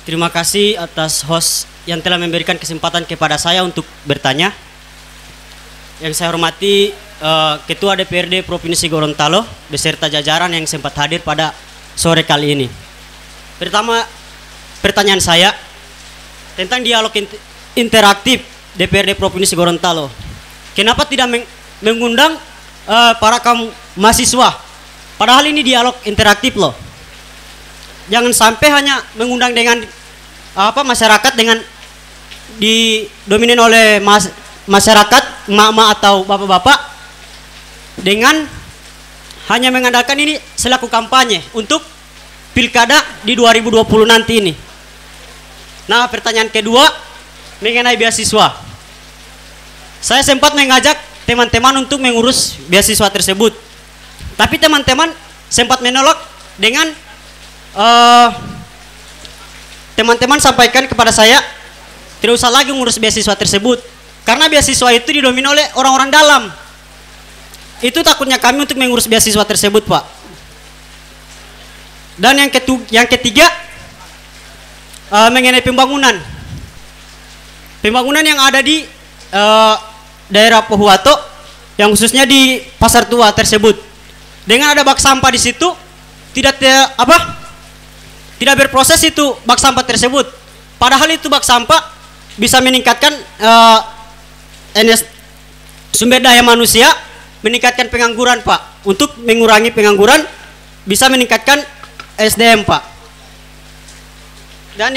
Terima kasih atas host yang telah memberikan kesempatan kepada saya untuk bertanya. Yang saya hormati Ketua DPRD Provinsi Gorontalo beserta jajaran yang sempat hadir pada sore kali ini. Pertama, pertanyaan saya tentang dialog interaktif DPRD Provinsi Gorontalo. Kenapa tidak mengundang para kaum mahasiswa? Padahal ini dialog interaktif loh. Jangan sampai hanya mengundang dengan masyarakat dengan didominin oleh masyarakat, emak-emak atau bapak-bapak, dengan hanya mengandalkan ini selaku kampanye untuk pilkada di 2020 nanti ini. Nah, pertanyaan kedua mengenai beasiswa. Saya sempat mengajak teman-teman untuk mengurus beasiswa tersebut, tapi teman-teman sempat menolak dengan teman-teman sampaikan kepada saya tidak usah lagi mengurus beasiswa tersebut karena beasiswa itu didominasi oleh orang-orang dalam. Itu takutnya kami untuk mengurus beasiswa tersebut, Pak. Dan yang ketiga mengenai pembangunan yang ada di daerah Pohuwato, yang khususnya di Pasar Tua tersebut. Dengan ada bak sampah di situ, tidak berproses itu bak sampah tersebut. Padahal itu bak sampah bisa meningkatkan sumber daya manusia, meningkatkan pengangguran, Pak. Untuk mengurangi pengangguran bisa meningkatkan SDM, Pak. Dan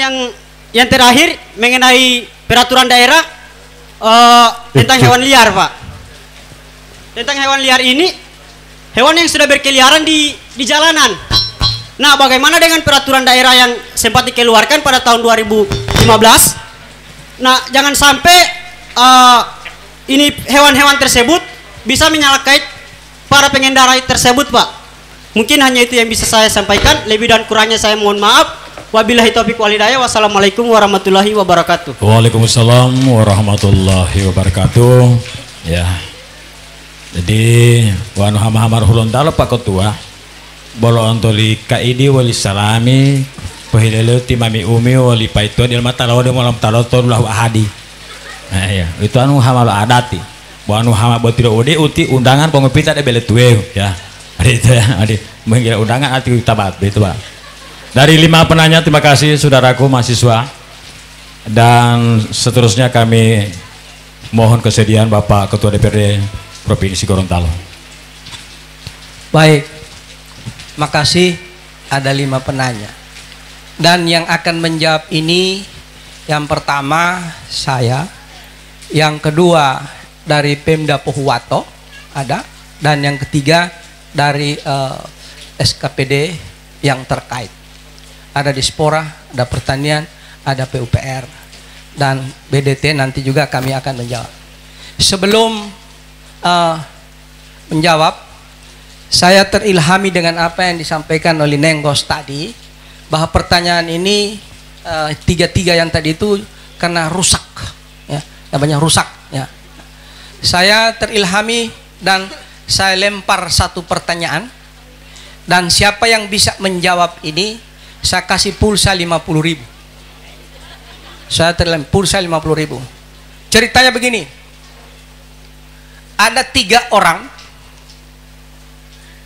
yang terakhir mengenai peraturan daerah tentang hewan liar, Pak. Tentang hewan liar ini, hewan yang sudah berkeliaran di jalanan. Nah, bagaimana dengan peraturan daerah yang sempat dikeluarkan pada tahun 2015? Nah, jangan sampai ini hewan-hewan tersebut bisa menyalakai para pengendara tersebut, Pak. Mungkin hanya itu yang bisa saya sampaikan. Lebih dan kurangnya saya mohon maaf. Wabillahi taufiq wal hidayah. Wassalamualaikum warahmatullahi wabarakatuh. Waalaikumsalam warahmatullahi wabarakatuh. Ya. Jadi wanu hamar hulun talo Pak Ketua. Bolo ontoli kaidi wali salami pahilele timami umi wali paito di mata lawa de malam talo tolah ahadi. Nah ya, itu anu hamal adati. Wanu hama botiro ode uti undangan pengupita de bele tuwe ya. Adi mengira undangan ati tabat itu, Pak. Dari 5 penanya, terima kasih saudaraku mahasiswa. Dan seterusnya kami mohon kesediaan Bapak Ketua DPRD Provinsi Gorontalo. Baik, makasih. Ada 5 penanya. Dan yang akan menjawab ini, yang pertama saya, yang kedua dari Pemda Pohuwato ada, dan yang ketiga dari SKPD yang terkait. Ada Dispora, ada Pertanian, ada PUPR, dan BDT nanti juga kami akan menjawab. Sebelum menjawab, saya terilhami dengan apa yang disampaikan oleh Nenggos tadi, bahwa pertanyaan ini tiga yang tadi itu karena rusak, ya, namanya rusak. Ya. Saya terilhami dan saya lempar satu pertanyaan, dan siapa yang bisa menjawab ini saya kasih pulsa 50.000. Saya terlempar pulsa 50.000. Ceritanya begini, ada 3 orang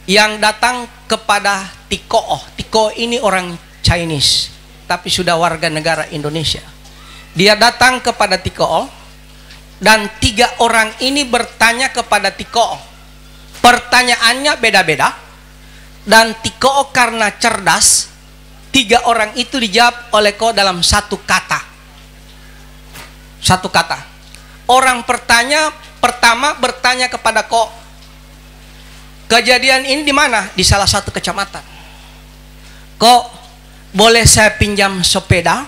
yang datang kepada Tiko. Tiko ini orang Chinese, tapi sudah warga negara Indonesia. Dia datang kepada Tiko, dan 3 orang ini bertanya kepada Tiko. Pertanyaannya beda-beda, dan Tiko karena cerdas, 3 orang itu dijawab oleh Ko dalam satu kata. Satu kata. Orang pertama bertanya kepada Ko, kejadian ini di mana? Di salah satu kecamatan. Kok boleh saya pinjam sepeda?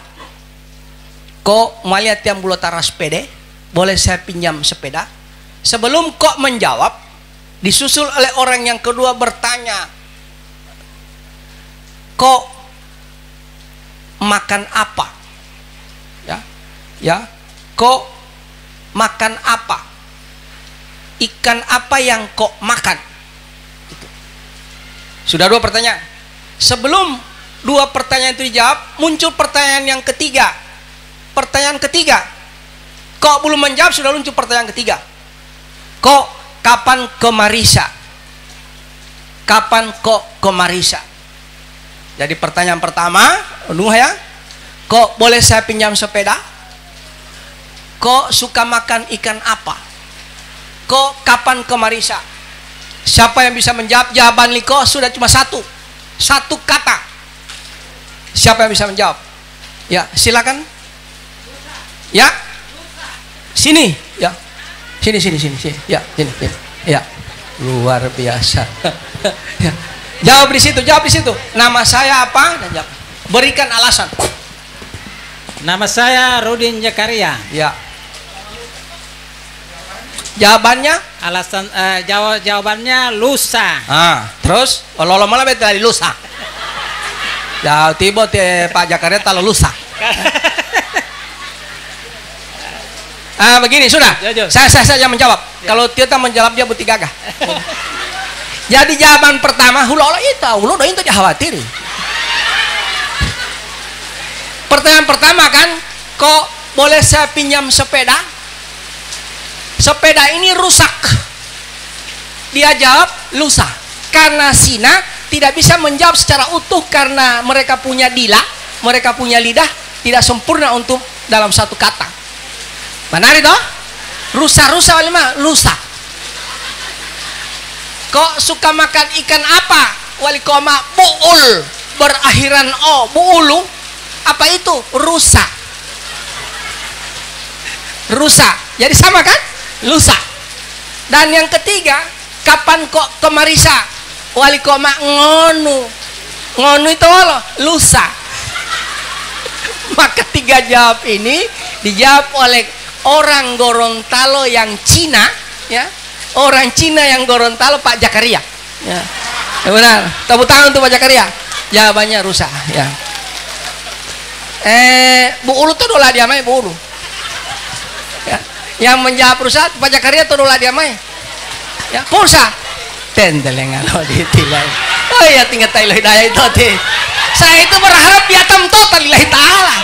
Kok melihat yang bulotara sepeda? Boleh saya pinjam sepeda? Sebelum kok menjawab, disusul oleh orang yang kedua bertanya, kok makan apa? Ya, kok makan apa? Ikan apa yang kok makan? Sudah 2 pertanyaan. Sebelum 2 pertanyaan itu dijawab, muncul pertanyaan yang ketiga. Pertanyaan ketiga, kok belum menjawab sudah muncul pertanyaan ketiga. Kok kapan ke Marisa? Kapan kok ke Marisa? Jadi pertanyaan pertama, ya, kok boleh saya pinjam sepeda? Kok suka makan ikan apa? Kok kapan ke Marisa? Siapa yang bisa menjawab? Jawaban Liko sudah cuma satu kata. Siapa yang bisa menjawab? Ya, silakan. Ya, sini. Ya, sini. Ya, sini. Ya, luar biasa. Ya. Jawab di situ. Nama saya apa? Dan jawab. Berikan alasan. Nama saya Rudin Jakaria. Ya. Jawabannya? Alasan jawabannya lusa. Terus kalau malah beta dari lusa. Ya tiba Pak Jakaria tahu lusa. Begini sudah. Saya saja menjawab. Kalau Tiota menjawab dia buti gagah. Jadi jawaban pertama hula itu khawatir. Pertanyaan pertama kan, kok boleh saya pinjam sepeda? Sepeda ini rusak. Dia jawab lusa. Karena Sina tidak bisa menjawab secara utuh karena mereka punya dila, mereka punya lidah tidak sempurna untuk dalam satu kata. Benar itu? Rusa lusa. Kok suka makan ikan apa? Wali koma buul berakhiran o, buulu. Apa itu? Rusa. Jadi sama kan? Lusa. Dan yang ketiga, kapan kok ke Marisa? Wali koma ngonu itu loh, lusa. Maka 3 jawab ini dijawab oleh orang Gorontalo yang Cina, ya. Orang Cina yang Gorontalo, Pak Jakaria. Ya. Benar. Tepuk tangan untuk Pak Jakaria. Jawabannya rusa, ya. Bu Ulu tuh dola dia main Bu Ulu. Ya. Yang menjawab rusa Pak Jakaria tuh dola dia main. Ya, pulsa. Tendelengan ditilai. Oh ya tinggal tailai daya itu teh. Saya itu berharap dia total lillahi ta'ala.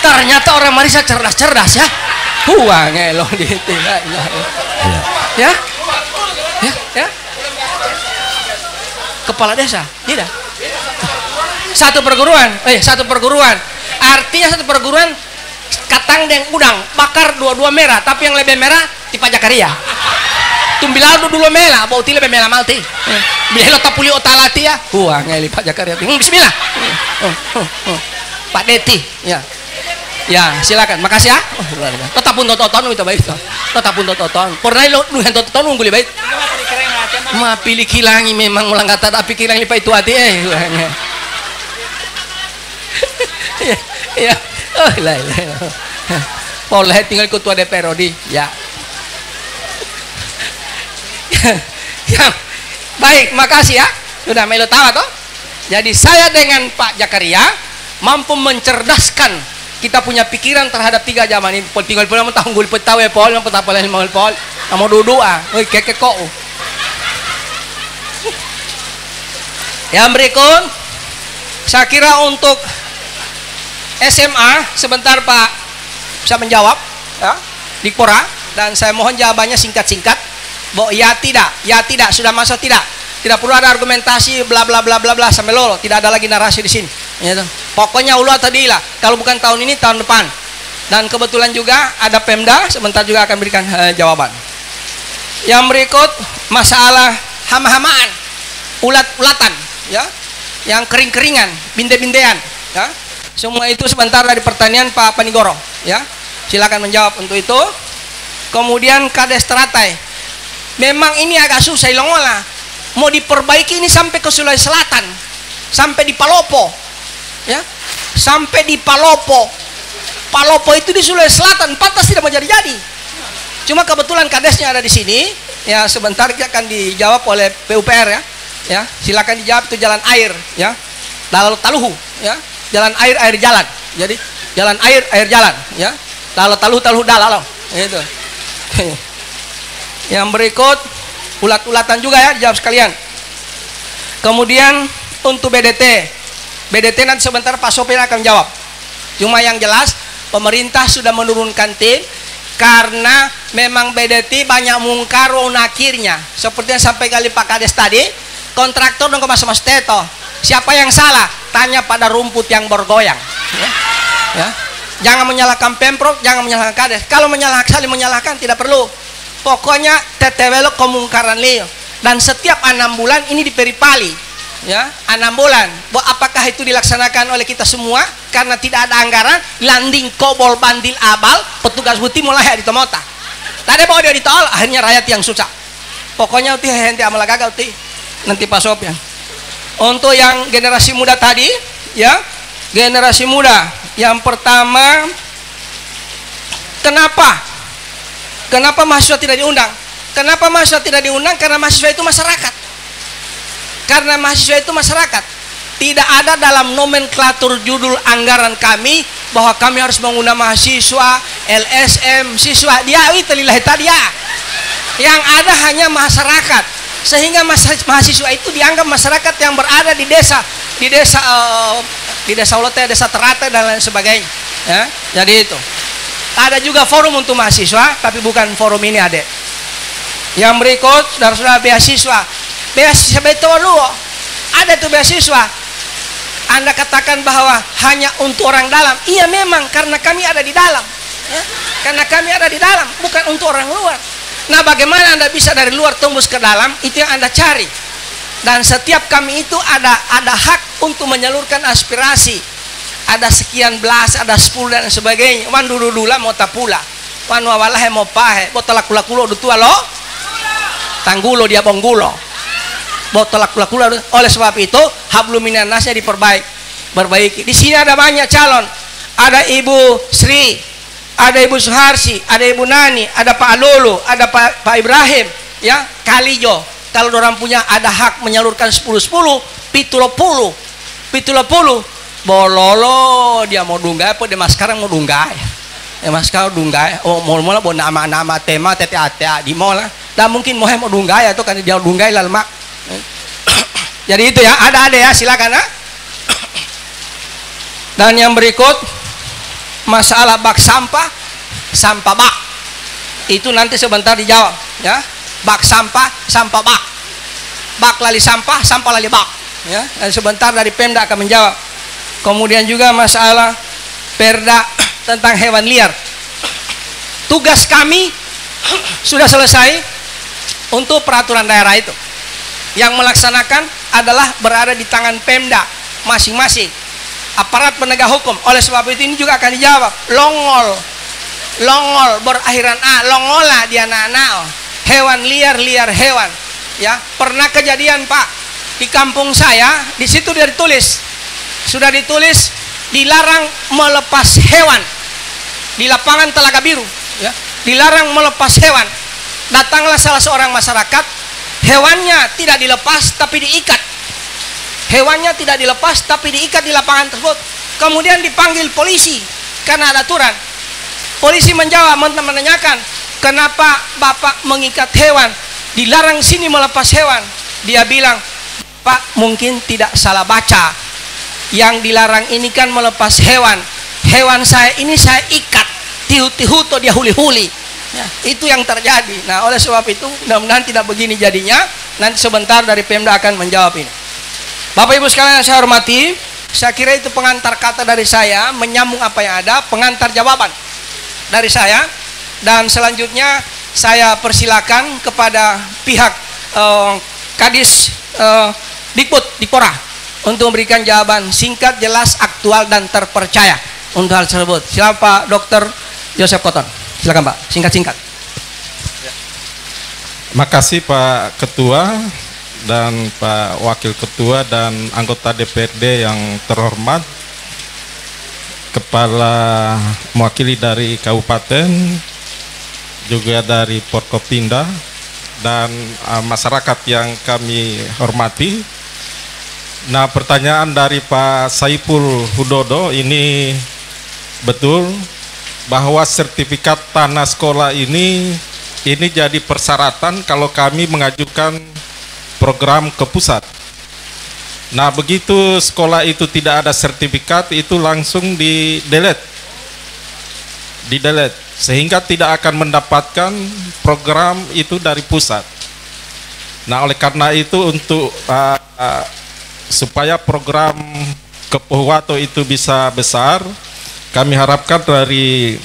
Ternyata orang Marisa cerdas ya. Ngelo ditilai. Ya. Kepala desa, tidak. Satu perguruan. Artinya satu perguruan katang dan udang bakar dua-dua merah, tapi yang lebih merah di Pak Jakaria. Tumbilado dulu merah, bau lebih merah malti. Bila tapuli otalati ya. Ngeli Pak Jakaria. Bismillah. Pak Deti, ya. Ya, silakan. Makasih ya. Tetapun toton itu baik. Tetapun toton. Pernah lu toton unggul baik. Ma pilih kilangi memang ulang kata tapi kilang lipat itu hati Ya. Oh, lah. Boleh tinggal ketua DPR Rodi. Ya. Yang baik, makasih ya. Sudah melo tawa toh. Jadi saya dengan Pak Jakaria mampu mencerdaskan kita punya pikiran terhadap 3 zaman ini. Pol tinggal pulang tahun gul petaw ya pol, yang petapa lain mau pol. Mau duduk ah. Oi keke kok. Yang berikut saya kira untuk SMA sebentar Pak bisa menjawab ya, Dikpora, dan saya mohon jawabannya singkat-singkat. Ya tidak, sudah masuk tidak. Tidak perlu ada argumentasi bla bla bla bla bla sampai lolo, tidak ada lagi narasi di sini. Ya, pokoknya ulu tadi lah. Kalau bukan tahun ini tahun depan. Dan kebetulan juga ada Pemda sebentar juga akan berikan jawaban. Yang berikut masalah hama-hamaan, ulat-ulatan, ya, yang kering-keringan, binde-bindean, ya. Semua itu sebentar dari pertanian Pak Panigoro, ya. Silakan menjawab untuk itu. Kemudian Kades Teratai. Memang ini agak susah ilongola. Mau diperbaiki ini sampai ke Sulawesi Selatan, sampai di Palopo, ya, sampai di Palopo. Palopo itu di Sulawesi Selatan, pantas tidak mau jadi-jadi. Cuma kebetulan kadesnya ada di sini, ya. Sebentar akan dijawab oleh PUPR, ya. Ya, silakan dijawab. Itu jalan air, ya. Lalu Taluhu, ya. Jalan air, air jalan. Jadi jalan air, air jalan, ya. Lalu Taluhu dalalo, itu. Yang berikut ulat-ulatan juga ya, dijawab sekalian. Kemudian untuk BDT nanti sebentar Pak Sopir akan jawab. Cuma yang jelas pemerintah sudah menurunkan tim karena memang BDT banyak mungkar nakirnya. Seperti yang sampai kali Pak Kades tadi, kontraktor dong ke mas Teto. Siapa yang salah? Tanya pada rumput yang bergoyang. Ya. Ya. Jangan menyalahkan Pemprov, jangan menyalahkan Kades. Kalau saling menyalahkan tidak perlu. Pokoknya tetewelo kemungkaran leo. Dan setiap 6 bulan ini diperipali, ya, 6 bulan. Apakah itu dilaksanakan oleh kita semua? Karena tidak ada anggaran, landing kobol bandil abal, petugas buti mulai di tomota. Tadi bawa dia ditol, akhirnya rakyat yang susah. Pokoknya uti henti amal gagal uti. Nanti Pak Sopyan. Untuk yang generasi muda tadi, ya, generasi muda. Yang pertama, Kenapa mahasiswa tidak diundang? Kenapa mahasiswa tidak diundang? Karena mahasiswa itu masyarakat. Karena mahasiswa itu masyarakat. Tidak ada dalam nomenklatur judul anggaran kami bahwa kami harus mengundang mahasiswa, LSM, siswa. Dia itu lillahi tadia. Yang ada hanya masyarakat. Sehingga mahasiswa itu dianggap masyarakat yang berada di desa, di desa Ulote, desa Teratai dan lain sebagainya. Ya, jadi itu. Ada juga forum untuk mahasiswa, tapi bukan forum ini adek. Yang berikut, saudara-saudara, beasiswa betul lu. Ada tuh beasiswa. Anda katakan bahwa hanya untuk orang dalam. Iya memang, karena kami ada di dalam, ya? Karena kami ada di dalam, bukan untuk orang luar. Nah, bagaimana Anda bisa dari luar tembus ke dalam? Itu yang Anda cari. Dan setiap kami itu ada hak untuk menyalurkan aspirasi. Ada sekian belas, ada 10 dan sebagainya. Wan dulu-dula mau tapula. Wan wawalah mau pahe. Botolak-kula-kula udah tua lo. Tanggulo dia bonggulo. Botolak-kula-kula. Oleh sebab itu hablum minan nasnya diperbaiki. Di sini ada banyak calon. Ada Ibu Sri, ada Ibu Suharsi, ada Ibu Nani, ada Pak Alolo, ada Pak Ibrahim, ya, Kalijo. Kalau orang punya ada hak menyalurkan 10-10, 70. Bololo dia mau dungai apa dia mas sekarang mau dungai ya mas sekarang dungai mau mau nama tema tete di mall lah dan mungkin mau dungai atau kan dia dungai lah mak. Jadi itu ya, ada ya, silakan ya. Dan yang berikut masalah bak sampah bak itu nanti sebentar dijawab ya. Bak sampah bak lali sampah lali bak ya. Dan sebentar dari Pemda akan menjawab. Kemudian juga masalah perda tentang hewan liar. Tugas kami sudah selesai untuk peraturan daerah itu. Yang melaksanakan adalah berada di tangan Pemda masing-masing, aparat penegak hukum. Oleh sebab itu ini juga akan dijawab. Longol berakhiran longola dia anak-anak. Hewan liar hewan. Ya, pernah kejadian Pak di kampung saya, di situ dia sudah ditulis dilarang melepas hewan di lapangan Telaga Biru, ya, dilarang melepas hewan. Datanglah salah seorang masyarakat hewannya tidak dilepas tapi diikat. Hewannya tidak dilepas tapi diikat di lapangan tersebut. Kemudian dipanggil polisi karena ada aturan. Polisi menjawab, menanyakan, kenapa Bapak mengikat hewan? Dilarang sini melepas hewan. Dia bilang, Pak mungkin tidak salah baca. Yang dilarang ini kan melepas hewan. Hewan saya ini saya ikat. Tihu-tihu atau dia huli-huli. Ya, itu yang terjadi. Nah, oleh sebab itu mudah-mudahan tidak begini jadinya. Nanti sebentar dari Pemda akan menjawab ini. Bapak Ibu sekalian yang saya hormati, saya kira itu pengantar kata dari saya, menyambung apa yang ada, pengantar jawaban dari saya. Dan selanjutnya saya persilakan kepada pihak Kadis Dikbud Dikpora untuk memberikan jawaban singkat, jelas, aktual dan terpercaya untuk hal tersebut. Silakan Pak Dr. Joseph Koton. Silakan Pak, singkat-singkat. Makasih Pak Ketua dan Pak Wakil Ketua dan anggota DPRD yang terhormat, Kepala mewakili dari Kabupaten, juga dari Forkopimda, dan masyarakat yang kami hormati. Nah, pertanyaan dari Pak Saiful Hudodo ini betul bahwa sertifikat tanah sekolah ini jadi persyaratan kalau kami mengajukan program ke pusat. Nah, begitu sekolah itu tidak ada sertifikat, itu langsung di-delete, sehingga tidak akan mendapatkan program itu dari pusat. Nah, oleh karena itu untuk supaya program Kepohuwato itu bisa besar, kami harapkan dari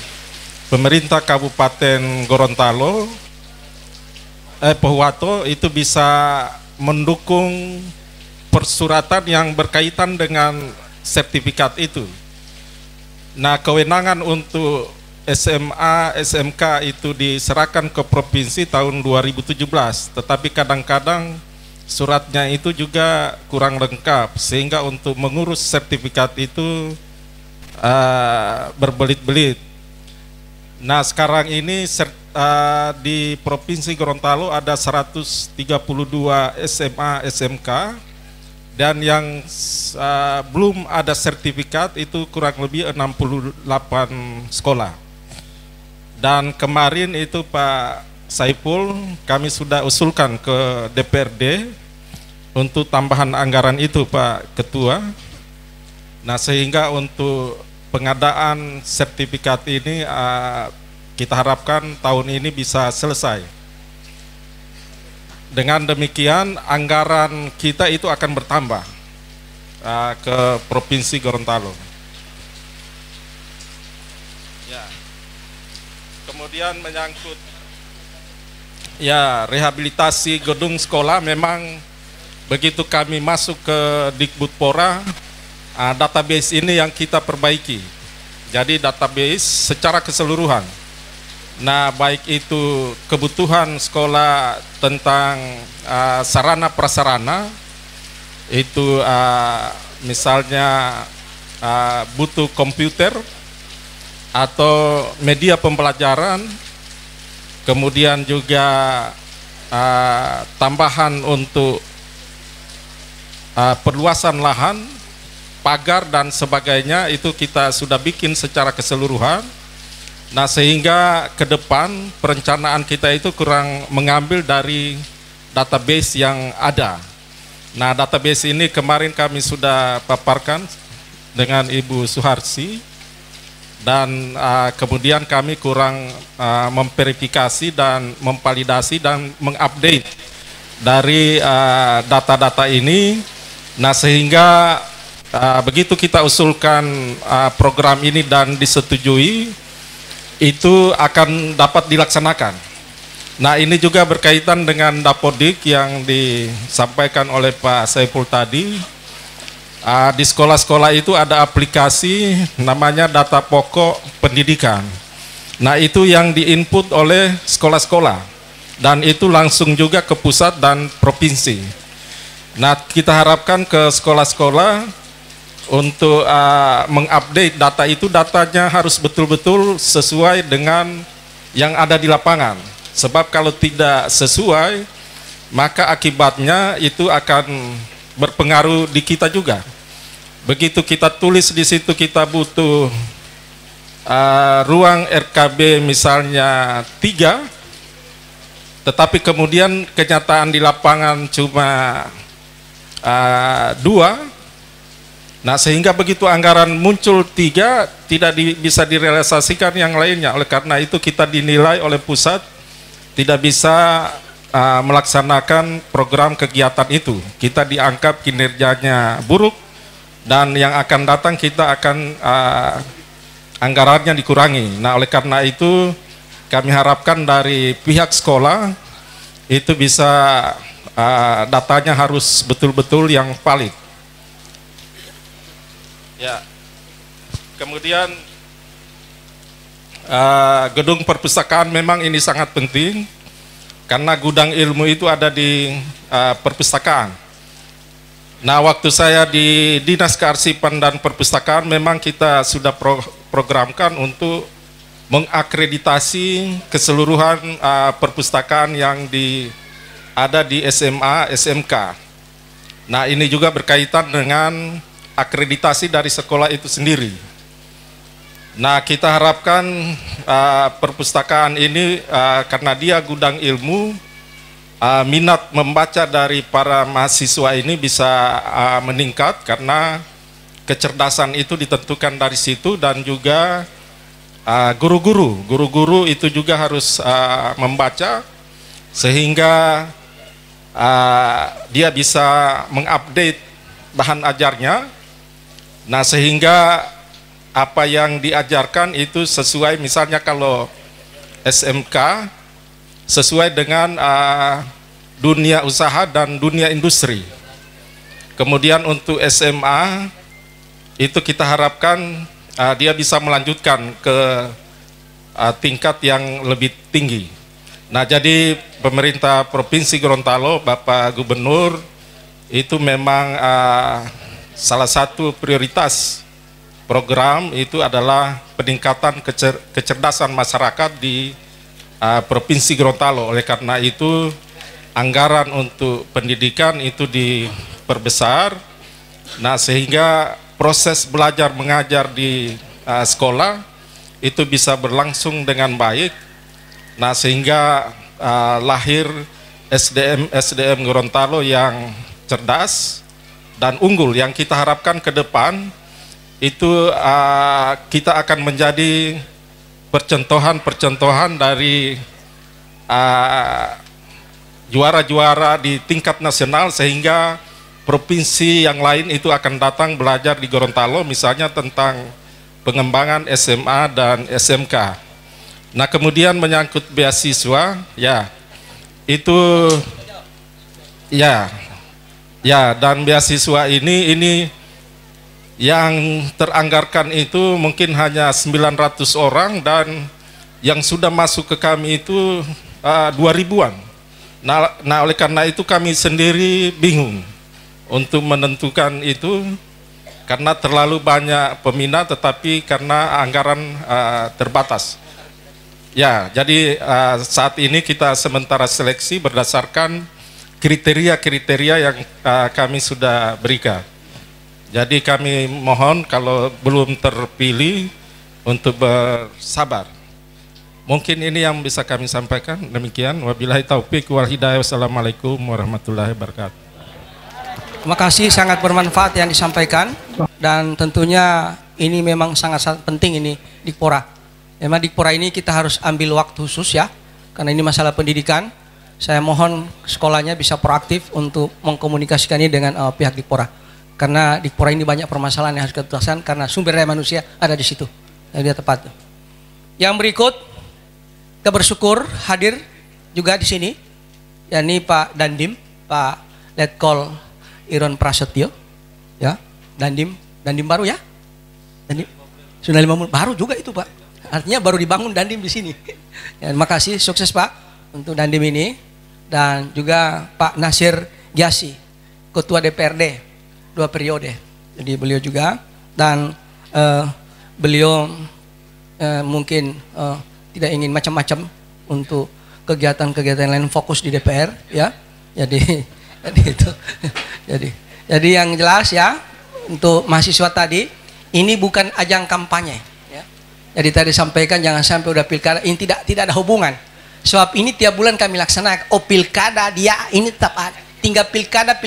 pemerintah Kabupaten Gorontalo, Pohuwato itu bisa mendukung persuratan yang berkaitan dengan sertifikat itu. Nah, kewenangan untuk SMA, SMK itu diserahkan ke provinsi tahun 2017, tetapi kadang-kadang suratnya itu juga kurang lengkap, sehingga untuk mengurus sertifikat itu berbelit-belit. Nah, sekarang ini di Provinsi Gorontalo ada 132 SMA, SMK, dan yang belum ada sertifikat itu kurang lebih 68 sekolah. Dan kemarin itu Pak Saiful, kami sudah usulkan ke DPRD untuk tambahan anggaran itu Pak Ketua. Nah, sehingga untuk pengadaan sertifikat ini kita harapkan tahun ini bisa selesai. Dengan demikian anggaran kita itu akan bertambah ke Provinsi Gorontalo. Ya. Kemudian menyangkut rehabilitasi gedung sekolah, memang begitu kami masuk ke Dikbudpora, database ini yang kita perbaiki. Jadi database secara keseluruhan. Nah, baik itu kebutuhan sekolah tentang sarana prasarana, itu misalnya butuh komputer atau media pembelajaran, kemudian juga tambahan untuk perluasan lahan, pagar dan sebagainya, itu kita sudah bikin secara keseluruhan. Nah, sehingga ke depan perencanaan kita itu kurang mengambil dari database yang ada. Nah, database ini kemarin kami sudah paparkan dengan Ibu Suharsi, dan kemudian kami kurang memverifikasi dan memvalidasi dan mengupdate dari data-data ini. Nah, sehingga begitu kita usulkan program ini dan disetujui, itu akan dapat dilaksanakan. Nah, ini juga berkaitan dengan Dapodik yang disampaikan oleh Pak Saiful tadi. Di sekolah-sekolah itu ada aplikasi namanya data pokok pendidikan. Nah, itu yang diinput oleh sekolah-sekolah, dan itu langsung juga ke pusat dan provinsi. Nah, kita harapkan ke sekolah-sekolah untuk mengupdate data itu, datanya harus betul-betul sesuai dengan yang ada di lapangan. Sebab kalau tidak sesuai, maka akibatnya itu akan berpengaruh di kita juga. Begitu kita tulis di situ kita butuh ruang RKB misalnya 3, tetapi kemudian kenyataan di lapangan cuma 2. Nah, sehingga begitu anggaran muncul 3 tidak bisa direalisasikan yang lainnya. Oleh karena itu kita dinilai oleh pusat tidak bisa melaksanakan program kegiatan itu. Kita dianggap kinerjanya buruk dan yang akan datang kita akan anggarannya dikurangi. Nah, oleh karena itu kami harapkan dari pihak sekolah itu bisa datanya harus betul-betul yang valid. Ya, kemudian gedung perpustakaan memang ini sangat penting karena gudang ilmu itu ada di perpustakaan. Nah, waktu saya di Dinas Kearsipan dan Perpustakaan memang kita sudah programkan untuk mengakreditasi keseluruhan perpustakaan yang ada di SMA, SMK. Nah, ini juga berkaitan dengan akreditasi dari sekolah itu sendiri. Nah, kita harapkan perpustakaan ini karena dia gudang ilmu, minat membaca dari para mahasiswa ini bisa meningkat karena kecerdasan itu ditentukan dari situ, dan juga guru-guru itu juga harus membaca sehingga dia bisa mengupdate bahan ajarnya. Nah, sehingga apa yang diajarkan itu sesuai, misalnya kalau SMK sesuai dengan dunia usaha dan dunia industri. Kemudian untuk SMA itu kita harapkan dia bisa melanjutkan ke tingkat yang lebih tinggi. Nah, jadi pemerintah Provinsi Gorontalo, Bapak Gubernur itu memang salah satu prioritas program itu adalah peningkatan kecerdasan masyarakat di Provinsi Gorontalo. Oleh karena itu anggaran untuk pendidikan itu diperbesar. Nah, sehingga proses belajar mengajar di sekolah itu bisa berlangsung dengan baik. Nah, sehingga lahir SDM Gorontalo yang cerdas dan unggul. Yang kita harapkan ke depan itu kita akan menjadi percontohan dari juara-juara di tingkat nasional, sehingga provinsi yang lain itu akan datang belajar di Gorontalo, misalnya tentang pengembangan SMA dan SMK. Nah, kemudian menyangkut beasiswa, ya itu ya dan beasiswa ini yang teranggarkan itu mungkin hanya 900 orang, dan yang sudah masuk ke kami itu 2000-an. Nah, oleh karena itu kami sendiri bingung untuk menentukan itu karena terlalu banyak peminat, tetapi karena anggaran terbatas. Ya, jadi saat ini kita sementara seleksi berdasarkan kriteria-kriteria yang kami sudah berikan. Jadi kami mohon kalau belum terpilih untuk bersabar. Mungkin ini yang bisa kami sampaikan. Demikian. Wabillahi taufik wal hidayah. Wassalamualaikum warahmatullahi wabarakatuh. Terima kasih, sangat bermanfaat yang disampaikan, dan tentunya ini memang sangat-sangat penting ini Dikpora. Memang Dikpora ini kita harus ambil waktu khusus ya, karena ini masalah pendidikan. Saya mohon sekolahnya bisa proaktif untuk mengkomunikasikan ini dengan pihak Dikpora. Karena Dikpora ini banyak permasalahan yang harus kita tuntaskan karena sumber daya manusia ada di situ. Yang dia tepat. Yang berikut, kita bersyukur hadir juga di sini, yakni Pak Dandim, Pak Letkol Iron Prasetyo, ya, Dandim baru ya, Dandim sudah 5 menit baru juga itu Pak. Artinya baru dibangun Dandim di sini. Ya, terima kasih, sukses Pak untuk Dandim ini, dan juga Pak Nasir Gyasi, Ketua DPRD 2 periode. Jadi beliau juga, dan beliau mungkin tidak ingin macam-macam untuk kegiatan-kegiatan lain, fokus di DPR ya. Jadi itu jadi yang jelas ya, untuk mahasiswa tadi ini bukan ajang kampanye ya. Jadi tadi sampaikan jangan sampai udah pilkada ini tidak ada hubungan. Sebab ini tiap bulan kami laksanakan. Oh pilkada dia ini tetap ada. Tinggal pilkada.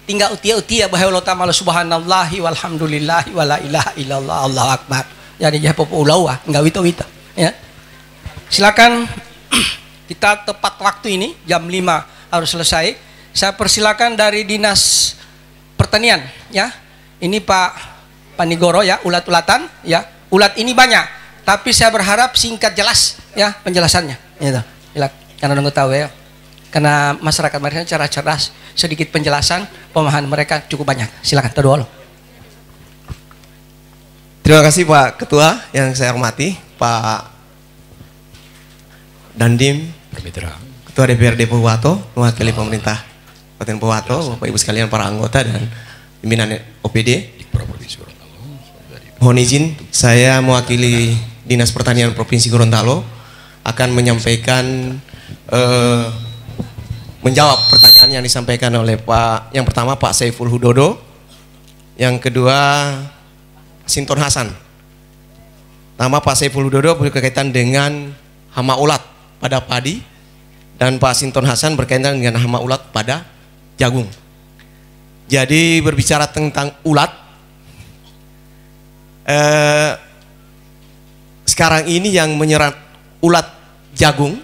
Tinggal utia bahwa Allah ta'ala subhanallahi walhamdulillahi wala ilaha illallah Allahu akbar. Jadi ya populawa enggak wito ya. Silakan kita tepat waktu ini jam 5 harus selesai. Saya persilakan dari Dinas Pertanian ya. Ini Pak Panigoro ya, ulat-ulatan ya. Ulat ini banyak, tapi saya berharap singkat jelas ya penjelasannya. Gitu. Karena nunggu tahu ya. Karena masyarakat mereka cara cerdas, sedikit penjelasan, pemahaman mereka cukup banyak. Silakan doa. Terima kasih Pak Ketua yang saya hormati, Pak Dandim, Ketua DPRD Pohuwato, mewakili pemerintah Kabupaten Pohuwato, Bapak Ibu sekalian para anggota dan pimpinan OPD. Mohon izin, saya mewakili Dinas Pertanian Provinsi Gorontalo akan menyampaikan menjawab pertanyaan yang disampaikan oleh yang pertama Pak Saiful Hudodo, yang kedua Sinton Hasan. Nama Pak Saiful Hudodo berkaitan dengan hama ulat pada padi, dan Pak Sinton Hasan berkaitan dengan hama ulat pada jagung. Jadi berbicara tentang ulat, sekarang ini yang menyerang ulat jagung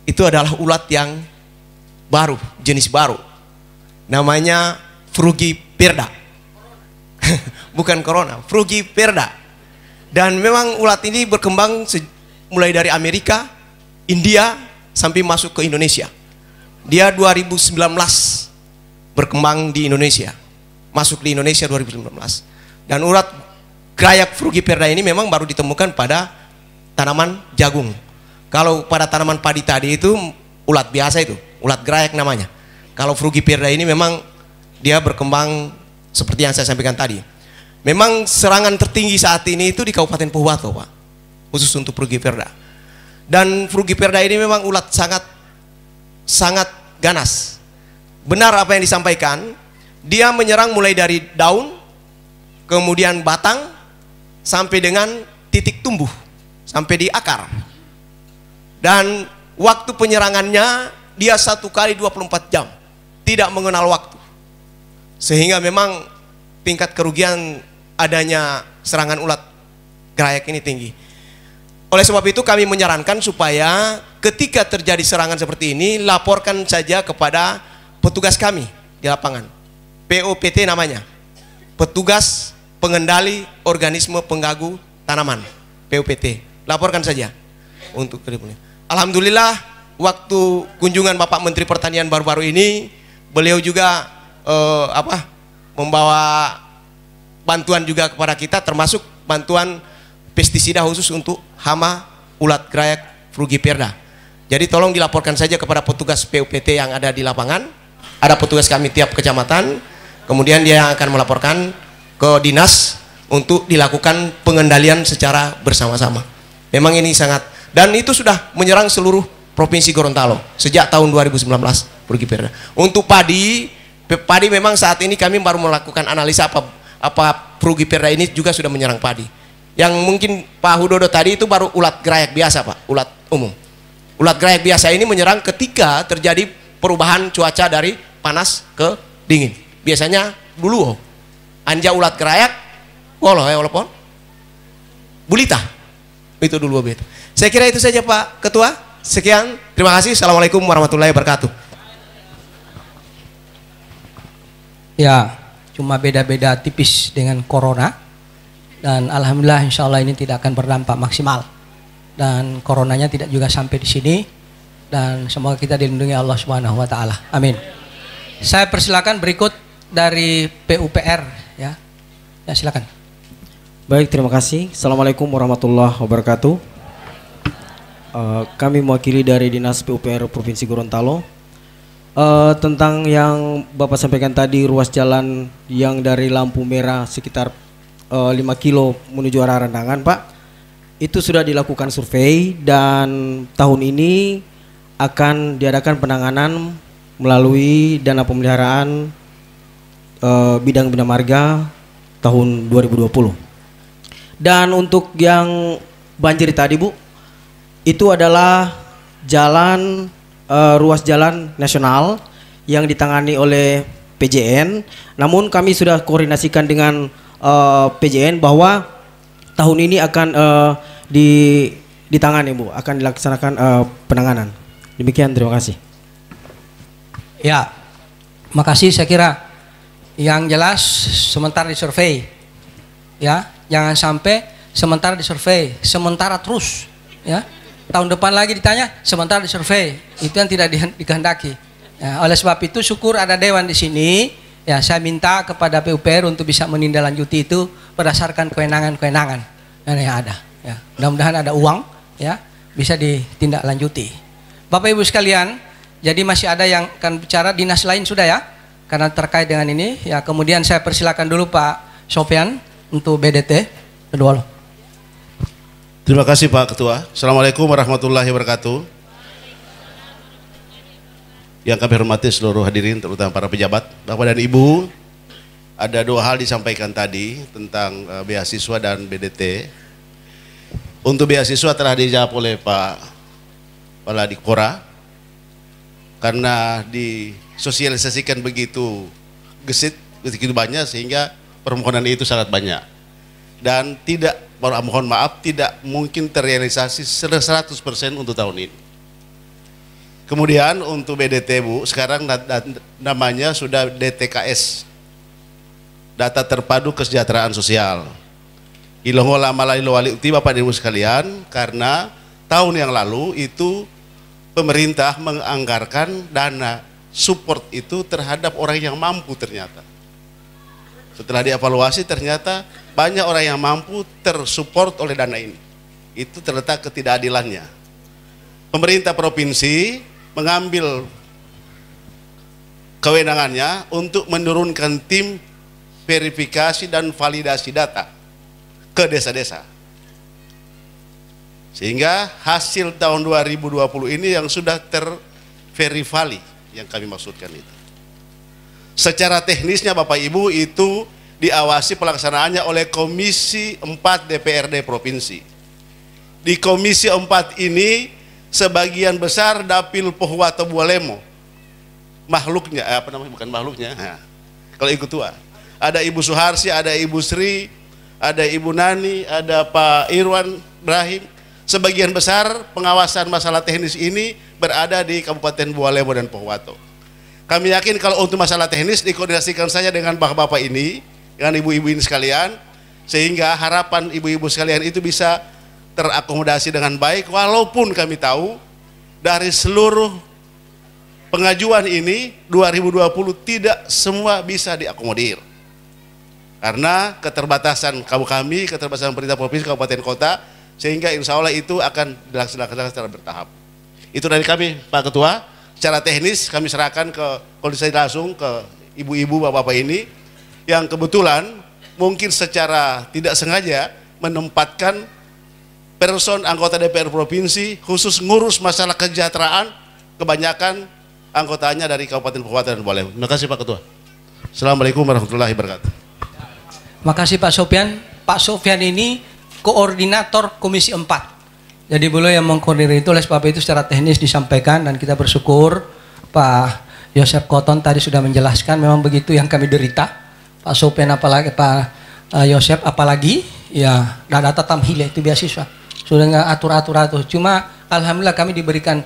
itu adalah ulat yang baru, jenis baru, namanya Frugiperda. Bukan corona, Frugiperda. Dan memang ulat ini berkembang mulai dari Amerika, India sampai masuk ke Indonesia. Dia 2019 berkembang di Indonesia, masuk di Indonesia 2019. Dan ulat grayak Frugiperda ini memang baru ditemukan pada tanaman jagung. Kalau pada tanaman padi tadi itu ulat biasa, itu ulat grayak namanya. Kalau Frugiperda ini memang dia berkembang seperti yang saya sampaikan tadi. Memang serangan tertinggi saat ini itu di Kabupaten Pohuwato, Pak, khusus untuk Frugiperda. Dan Frugiperda ini memang ulat sangat ganas. Benar apa yang disampaikan, dia menyerang mulai dari daun, kemudian batang, sampai dengan titik tumbuh, sampai di akar. Dan waktu penyerangannya dia 1 kali 24 jam, tidak mengenal waktu. Sehingga memang tingkat kerugian adanya serangan ulat grayak ini tinggi. Oleh sebab itu kami menyarankan supaya ketika terjadi serangan seperti ini, laporkan saja kepada petugas kami di lapangan. POPT namanya, Petugas Pengendali Organisme Pengganggu Tanaman, POPT. Laporkan saja untuk kedepannya. Alhamdulillah, waktu kunjungan Bapak Menteri Pertanian baru-baru ini, beliau juga membawa bantuan juga kepada kita, termasuk bantuan pestisida khusus untuk hama ulat grayak Frugiperda. Jadi tolong dilaporkan saja kepada petugas PUPT yang ada di lapangan. Ada petugas kami tiap kecamatan, kemudian dia akan melaporkan ke dinas untuk dilakukan pengendalian secara bersama-sama. Memang ini sangat, dan itu sudah menyerang seluruh Provinsi Gorontalo sejak tahun 2019 Frugiperda. Untuk padi memang saat ini kami baru melakukan analisa apa Frugiperda ini juga sudah menyerang padi. Yang mungkin Pak Hudodo tadi itu baru ulat grayak biasa, Pak, ulat umum. Ulat grayak biasa ini menyerang ketika terjadi perubahan cuaca dari panas ke dingin. Biasanya dulu anja ulat grayak, walaupun bulita itu dulu begitu. Saya kira itu saja Pak Ketua. Sekian, terima kasih. Assalamualaikum warahmatullahi wabarakatuh. Ya, cuma beda-beda tipis dengan corona, dan alhamdulillah insya Allah ini tidak akan berdampak maksimal, dan coronanya tidak juga sampai di sini, dan semoga kita dilindungi Allah Subhanahu Wa Taala. Amin. Saya persilakan berikut dari PUPR ya. Ya silakan. Baik, terima kasih. Assalamualaikum warahmatullahi wabarakatuh. Kami mewakili dari Dinas PUPR Provinsi Gorontalo. Tentang yang Bapak sampaikan tadi, ruas jalan yang dari lampu merah sekitar 5 kilo menuju arah Rendangan, Pak, itu sudah dilakukan survei, dan tahun ini akan diadakan penanganan melalui dana pemeliharaan bidang bina marga tahun 2020. Dan untuk yang banjir tadi Bu, itu adalah jalan ruas jalan nasional yang ditangani oleh PJN. Namun kami sudah koordinasikan dengan PJN bahwa tahun ini akan ditangani Bu, akan dilaksanakan penanganan. Demikian, terima kasih. Ya, makasih. Saya kira yang jelas sementara disurvei, ya, jangan sampai sementara disurvei, sementara terus, ya. Tahun depan lagi ditanya, sementara disurvei, itu yang tidak dikehendaki. Ya, oleh sebab itu syukur ada dewan di sini. Ya, saya minta kepada PUPR untuk bisa menindaklanjuti itu berdasarkan kewenangan-kewenangan yang ada. Ya, mudah-mudahan ada uang, ya, bisa ditindaklanjuti. Bapak Ibu sekalian, jadi masih ada yang akan bicara dinas lain sudah ya, karena terkait dengan ini. Ya, kemudian saya persilakan dulu Pak Sofyan untuk BDT. Kedua. Terima kasih Pak Ketua. Assalamualaikum warahmatullahi wabarakatuh. Yang kami hormati seluruh hadirin, terutama para pejabat, Bapak dan Ibu, ada dua hal disampaikan tadi tentang beasiswa dan BDT. Untuk beasiswa telah dijawab oleh Pak Kepala Dikpora, karena disosialisasikan begitu gesit, begitu banyak sehingga permohonan itu sangat banyak dan tidak, mohon maaf, tidak mungkin terrealisasi 100% untuk tahun ini. Kemudian untuk BDT Bu, sekarang namanya sudah DTKS, Data Terpadu Kesejahteraan Sosial. Ilongola Malai Lowali Ukti Bapak dan Ibu sekalian, karena tahun yang lalu itu pemerintah menganggarkan dana support itu terhadap orang yang mampu ternyata. Setelah dievaluasi ternyata banyak orang yang mampu tersupport oleh dana ini. Itu terletak ketidakadilannya. Pemerintah provinsi mengambil kewenangannya untuk menurunkan tim verifikasi dan validasi data ke desa-desa. Sehingga hasil tahun 2020 ini yang sudah terverifali yang kami maksudkan itu. Secara teknisnya Bapak Ibu itu diawasi pelaksanaannya oleh Komisi 4 DPRD Provinsi. Di Komisi 4 ini sebagian besar Dapil Pohuwato Bualemo. Makhluknya, bukan makhluknya. Nah, kalau ikut tua. Ada Ibu Suharsi, ada Ibu Sri, ada Ibu Nani, ada Pak Irwan Ibrahim. Sebagian besar pengawasan masalah teknis ini berada di Kabupaten Bualemo dan Pohuwato. Kami yakin kalau untuk masalah teknis dikoordinasikan saja dengan bapak-bapak ini, dengan ibu-ibu ini sekalian, sehingga harapan ibu-ibu sekalian itu bisa terakomodasi dengan baik, walaupun kami tahu dari seluruh pengajuan ini 2020 tidak semua bisa diakomodir. Karena keterbatasan kami, keterbatasan pemerintah provinsi, kabupaten, kota, sehingga insya Allah itu akan dilaksanakan secara bertahap. Itu dari kami Pak Ketua. Secara teknis kami serahkan ke koordinasi langsung ke ibu-ibu bapak-bapak ini yang kebetulan mungkin secara tidak sengaja menempatkan person anggota DPR provinsi khusus ngurus masalah kesejahteraan, kebanyakan anggotanya dari Kabupaten Pohuwato dan Bualemo. Terima kasih Pak Ketua. Assalamualaikum warahmatullahi wabarakatuh. Makasih Pak Sofyan. Pak Sofyan ini koordinator Komisi 4. Jadi beliau yang mengkoordinir itu, oleh sebab itu secara teknis disampaikan dan kita bersyukur Pak Yosep Koton tadi sudah menjelaskan memang begitu yang kami derita. Pak Sofyan apalagi, Pak Yosep apalagi, ya data tamhile itu beasiswa. Sudah nggak atur-atur. Cuma alhamdulillah kami diberikan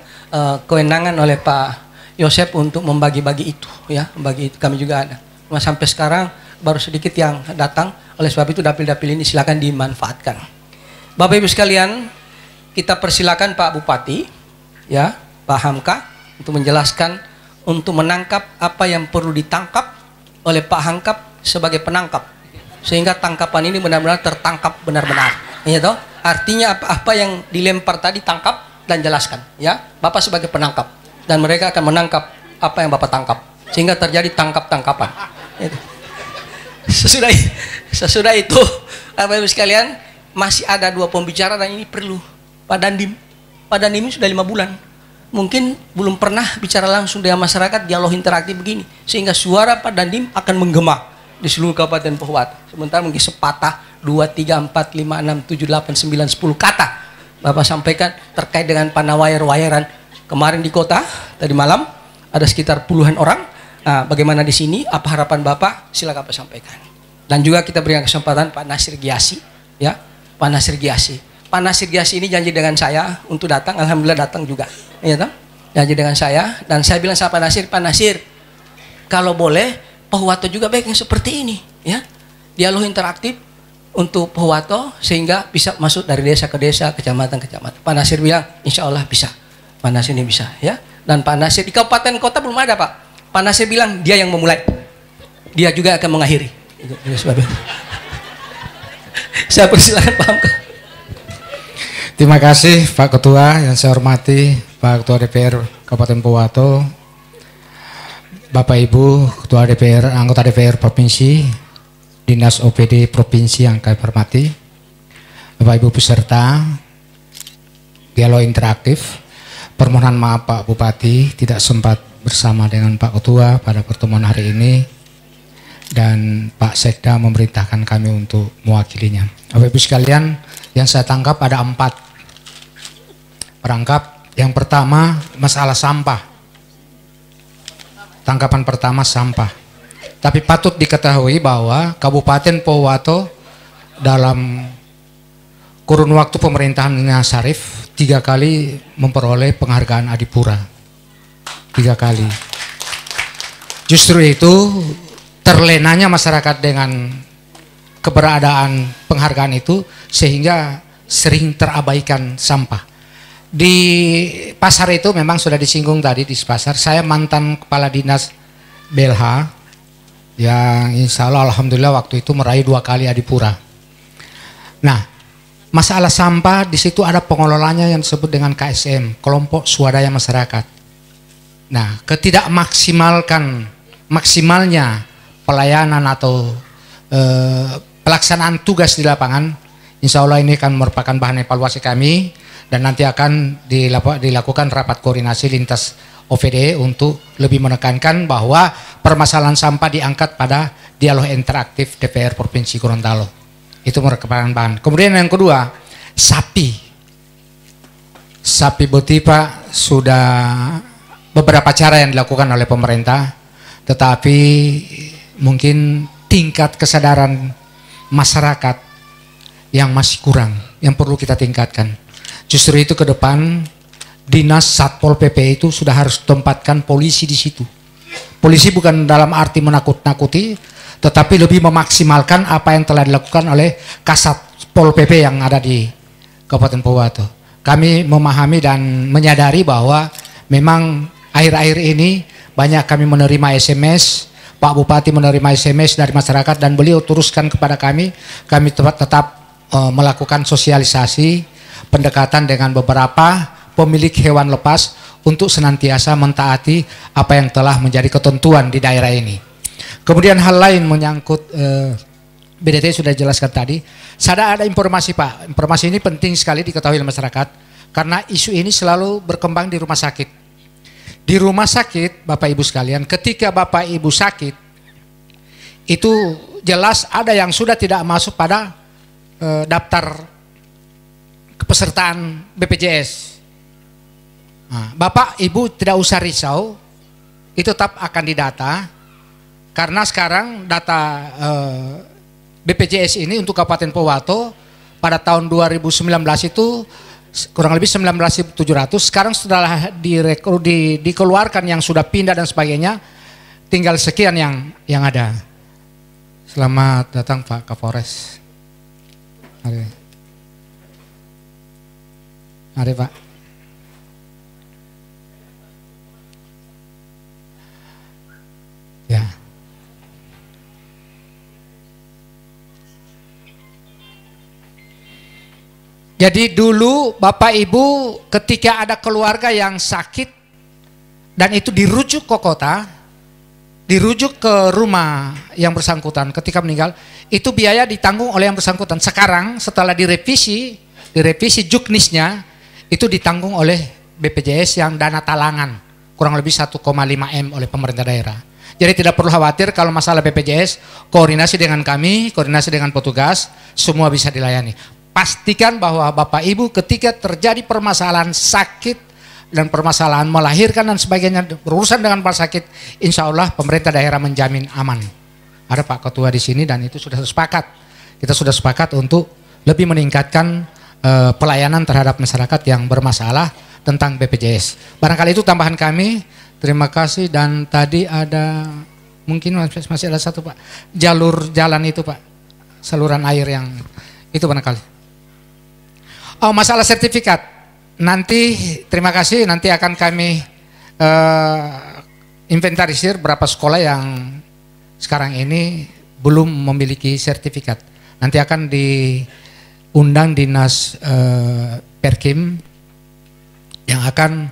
kewenangan oleh Pak Yosep untuk membagi-bagi itu, ya, membagi itu kami juga ada. Cuma sampai sekarang baru sedikit yang datang, oleh sebab itu dapil-dapil ini silakan dimanfaatkan. Bapak Ibu sekalian, kita persilakan Pak Bupati, ya, Pak Hamka untuk menjelaskan, untuk menangkap apa yang perlu ditangkap oleh Pak Hamka sebagai penangkap, sehingga tangkapan ini benar-benar tertangkap benar-benar. Ya toh? Artinya apa yang dilempar tadi tangkap dan jelaskan, ya. Bapak sebagai penangkap dan mereka akan menangkap apa yang Bapak tangkap, sehingga terjadi tangkap-tangkapan. Sesudah itu, Bapak Ibu sekalian, masih ada 2 pembicara dan ini perlu Pak Dandim. Pak Dandim ini sudah 5 bulan mungkin belum pernah bicara langsung dengan masyarakat, dialog interaktif begini, sehingga suara Pak Dandim akan menggema di seluruh Kabupaten Pohuwato. Sementara mungkin sepatah 2, 3, 4, 5, 6, 7, 8, 9, 10 kata Bapak sampaikan terkait dengan panawayar-wayaran kemarin di kota tadi malam, ada sekitar puluhan orang. Nah, bagaimana di sini, apa harapan Bapak, silakan Pak sampaikan. Dan juga kita berikan kesempatan Pak Nasir Giasi, ya, Pak Nasir Giasi. Pak Nasir Giasi ini janji dengan saya untuk datang, alhamdulillah datang juga, ya toh? Janji dengan saya, dan saya bilang sama Pak Nasir, kalau boleh Pohuwato juga baik yang seperti ini, ya, dialog interaktif untuk Pohuwato sehingga bisa masuk dari desa ke desa, kecamatan. Pak Nasir bilang, insya Allah bisa. Pak Nasir ini bisa, ya. Dan Pak Nasir di kabupaten kota belum ada, Pak. Pak Nasir bilang dia yang memulai, dia juga akan mengakhiri. Itu sebabnya. Saya persilakan Pak Hamka. Terima kasih Pak Ketua yang saya hormati, Pak Ketua DPR Kabupaten Pohuwato, Bapak Ibu Ketua DPR, anggota DPR Provinsi, Dinas OPD Provinsi yang kami hormati, Bapak Ibu peserta dialog interaktif. Permohonan maaf Pak Bupati tidak sempat bersama dengan Pak Ketua pada pertemuan hari ini, dan Pak Sekda memerintahkan kami untuk mewakilinya. Bapak Ibu sekalian, yang saya tangkap ada 4 perangkap. Yang pertama masalah sampah. Tangkapan pertama sampah. Tapi patut diketahui bahwa Kabupaten Pohuwato dalam kurun waktu pemerintahannya Syarif 3 kali memperoleh penghargaan Adipura. 3 kali. Justru itu terlenanya masyarakat dengan keberadaan penghargaan itu sehingga sering terabaikan sampah. Di pasar itu memang sudah disinggung tadi di pasar. Saya mantan kepala dinas BLH yang insya Allah alhamdulillah waktu itu meraih 2 kali Adipura. Nah, masalah sampah di situ ada pengelolanya yang disebut dengan KSM, kelompok swadaya masyarakat. Nah, maksimalnya pelayanan atau pelaksanaan tugas di lapangan, insya Allah ini akan merupakan bahan evaluasi kami. Dan nanti akan dilakukan rapat koordinasi lintas OVD untuk lebih menekankan bahwa permasalahan sampah diangkat pada dialog interaktif DPR Provinsi Gorontalo. Itu merupakan bahan. Kemudian yang kedua, sapi. Sapi boti Pak, sudah beberapa cara yang dilakukan oleh pemerintah, tetapi mungkin tingkat kesadaran masyarakat yang masih kurang, yang perlu kita tingkatkan. Justru itu ke depan Dinas Satpol PP itu sudah harus tempatkan polisi di situ. Polisi bukan dalam arti menakut-nakuti, tetapi lebih memaksimalkan apa yang telah dilakukan oleh Kasat Pol PP yang ada di Kabupaten Pohuwato. Kami memahami dan menyadari bahwa memang akhir-akhir ini banyak kami menerima SMS, Pak Bupati menerima SMS dari masyarakat dan beliau teruskan kepada kami tetap melakukan sosialisasi, pendekatan dengan beberapa pemilik hewan lepas untuk senantiasa mentaati apa yang telah menjadi ketentuan di daerah ini. Kemudian hal lain menyangkut BDT sudah jelaskan tadi. Ada informasi Pak, informasi ini penting sekali diketahui oleh masyarakat karena isu ini selalu berkembang di rumah sakit. Di rumah sakit Bapak Ibu sekalian, ketika Bapak Ibu sakit itu jelas ada yang sudah tidak masuk pada daftar kepesertaan BPJS. Nah, Bapak Ibu tidak usah risau, itu tetap akan didata karena sekarang data BPJS ini untuk Kabupaten Pohuwato pada tahun 2019 itu kurang lebih 19.700. Sekarang setelah dikeluarkan yang sudah pindah dan sebagainya, tinggal sekian yang ada. Selamat datang Pak Kapolres. Mari Pak. Ya. Jadi dulu Bapak Ibu ketika ada keluarga yang sakit dan itu dirujuk ke kota, dirujuk ke rumah yang bersangkutan ketika meninggal, itu biaya ditanggung oleh yang bersangkutan. Sekarang setelah direvisi juknisnya itu ditanggung oleh BPJS yang dana talangan kurang lebih 1,5 M oleh pemerintah daerah. Jadi tidak perlu khawatir kalau masalah BPJS, koordinasi dengan kami, koordinasi dengan petugas, semua bisa dilayani. Pastikan bahwa Bapak Ibu ketika terjadi permasalahan sakit dan permasalahan melahirkan dan sebagainya berurusan dengan rumah sakit, insya Allah pemerintah daerah menjamin aman. Ada Pak Ketua di sini dan itu sudah sepakat. Kita sudah sepakat untuk lebih meningkatkan pelayanan terhadap masyarakat yang bermasalah tentang BPJS. Barangkali itu tambahan kami. Terima kasih. Dan tadi ada mungkin masih ada satu Pak, jalur jalan itu Pak, saluran air yang itu barangkali. Oh, masalah sertifikat. Nanti terima kasih, nanti akan kami inventarisir berapa sekolah yang sekarang ini belum memiliki sertifikat. Nanti akan diundang dinas Perkim yang akan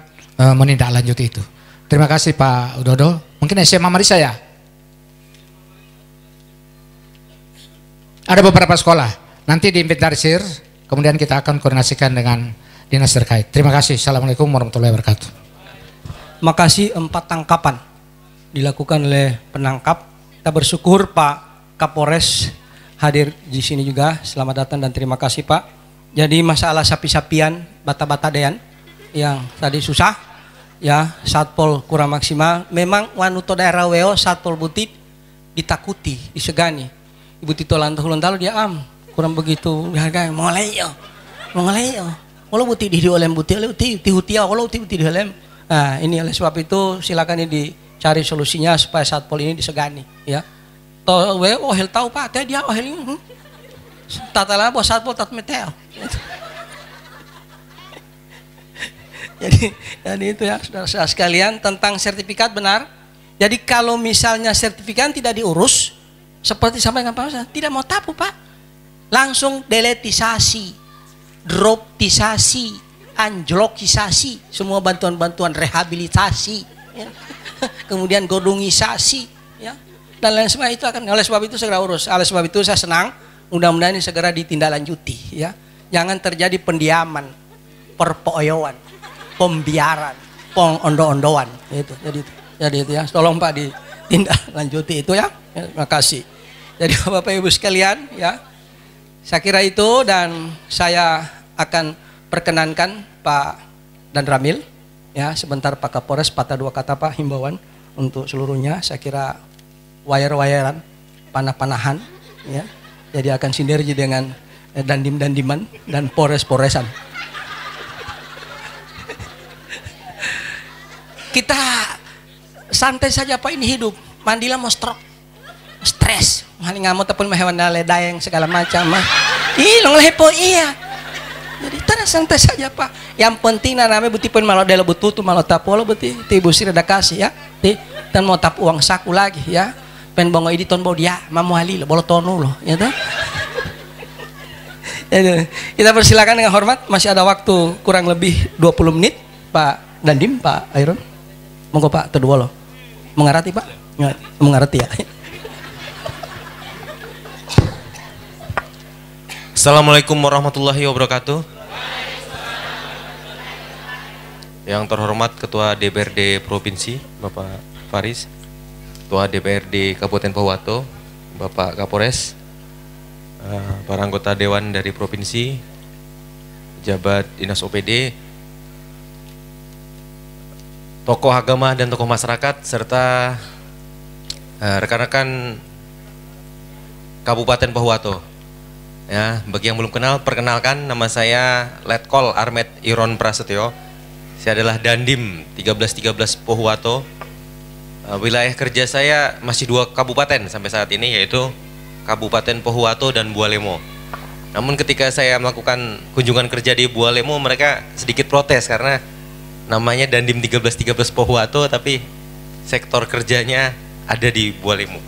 menindaklanjuti itu. Terima kasih Pak Udodo. Mungkin SMA Marisa ya? Ada beberapa sekolah. Nanti diinventarisir, kemudian kita akan koordinasikan dengan dinas terkait. Terima kasih. Assalamualaikum warahmatullahi wabarakatuh. Makasih 4 tangkapan dilakukan oleh penangkap. Kita bersyukur Pak Kapolres hadir di sini juga. Selamat datang dan terima kasih Pak. Jadi masalah sapi-sapian, bata-bata dean yang tadi susah, ya Satpol kurang maksimal. Memang wanuto daerah weo Satpol Butit ditakuti, disegani. Ibu Tito Lantuh-Luntalo dia kurang begitu dihargai. Mulai yo. Walau buti di olem buti oleh tihutia walau ti di olem. Nah, ini oleh sebab itu silakan ini dicari solusinya supaya Satpol ini disegani, ya. Toh we ohel tahu Pak, teh dia ohel ini. Tatala bos Satpol tat meteo. Jadi itu ya saudara-saudara sekalian tentang sertifikat benar. Jadi kalau misalnya sertifikat tidak diurus seperti sampai apa tidak mau tapu Pak, langsung deletisasi, droptisasi, anjlokisasi, semua bantuan-bantuan rehabilitasi, ya. Kemudian godungisasi, ya, dan lain sebagainya itu akan. Oleh sebab itu segera urus. Oleh sebab itu saya senang, mudah-mudahan ini segera ditindaklanjuti, ya. Jangan terjadi pendiaman, perpoyoan, pembiaran, pengondo-ondoan, itu. Jadi itu ya. Tolong Pak ditindaklanjuti itu ya. Terima kasih. Jadi Bapak Ibu sekalian, ya, saya kira itu dan saya akan perkenankan Pak dan Ramil, ya, sebentar Pak Kapolres patah 2 kata Pak himbauan untuk seluruhnya. Saya kira wayar-wayaran, panah-panahan, ya, jadi akan sinergi dengan dandim-dandiman dan pores-poresan. Kita santai saja Pak, ini hidup. Mandilah mau stres, maling ngamuk tapi hewan dayang segala macam mah. Long lepo iya. Jadi tanah santai saja Pak. Yang penting namanya buti pun malah dela butuh tu malah tap wala buti tibu sih ada kasih ya. Dan mau tap uang saku lagi ya. Pen bongo ini ton dia mamu hali lo bolo tonu lo ya toh. Jadi kita persilakan dengan hormat, masih ada waktu kurang lebih 20 menit Pak Dandim, Pak Iron. Monggo Pak kedua lo. Mengerti Pak? Mengerti ya. Assalamualaikum warahmatullahi wabarakatuh. Yang terhormat Ketua DPRD Provinsi Bapak Faris, Ketua DPRD Kabupaten Pohuwato Bapak Kapolres, para anggota Dewan dari Provinsi, pejabat Dinas OPD, tokoh agama dan tokoh masyarakat, serta rekan-rekan Kabupaten Pohuwato. Ya, bagi yang belum kenal, perkenalkan, nama saya Letkol Armet Iron Prasetyo. Saya adalah Dandim 1313 Pohuwato. Wilayah kerja saya masih 2 kabupaten sampai saat ini, yaitu Kabupaten Pohuwato dan Bualemo. Namun ketika saya melakukan kunjungan kerja di Bualemo, mereka sedikit protes karena namanya Dandim 1313 Pohuwato, tapi sektor kerjanya ada di Bualemo.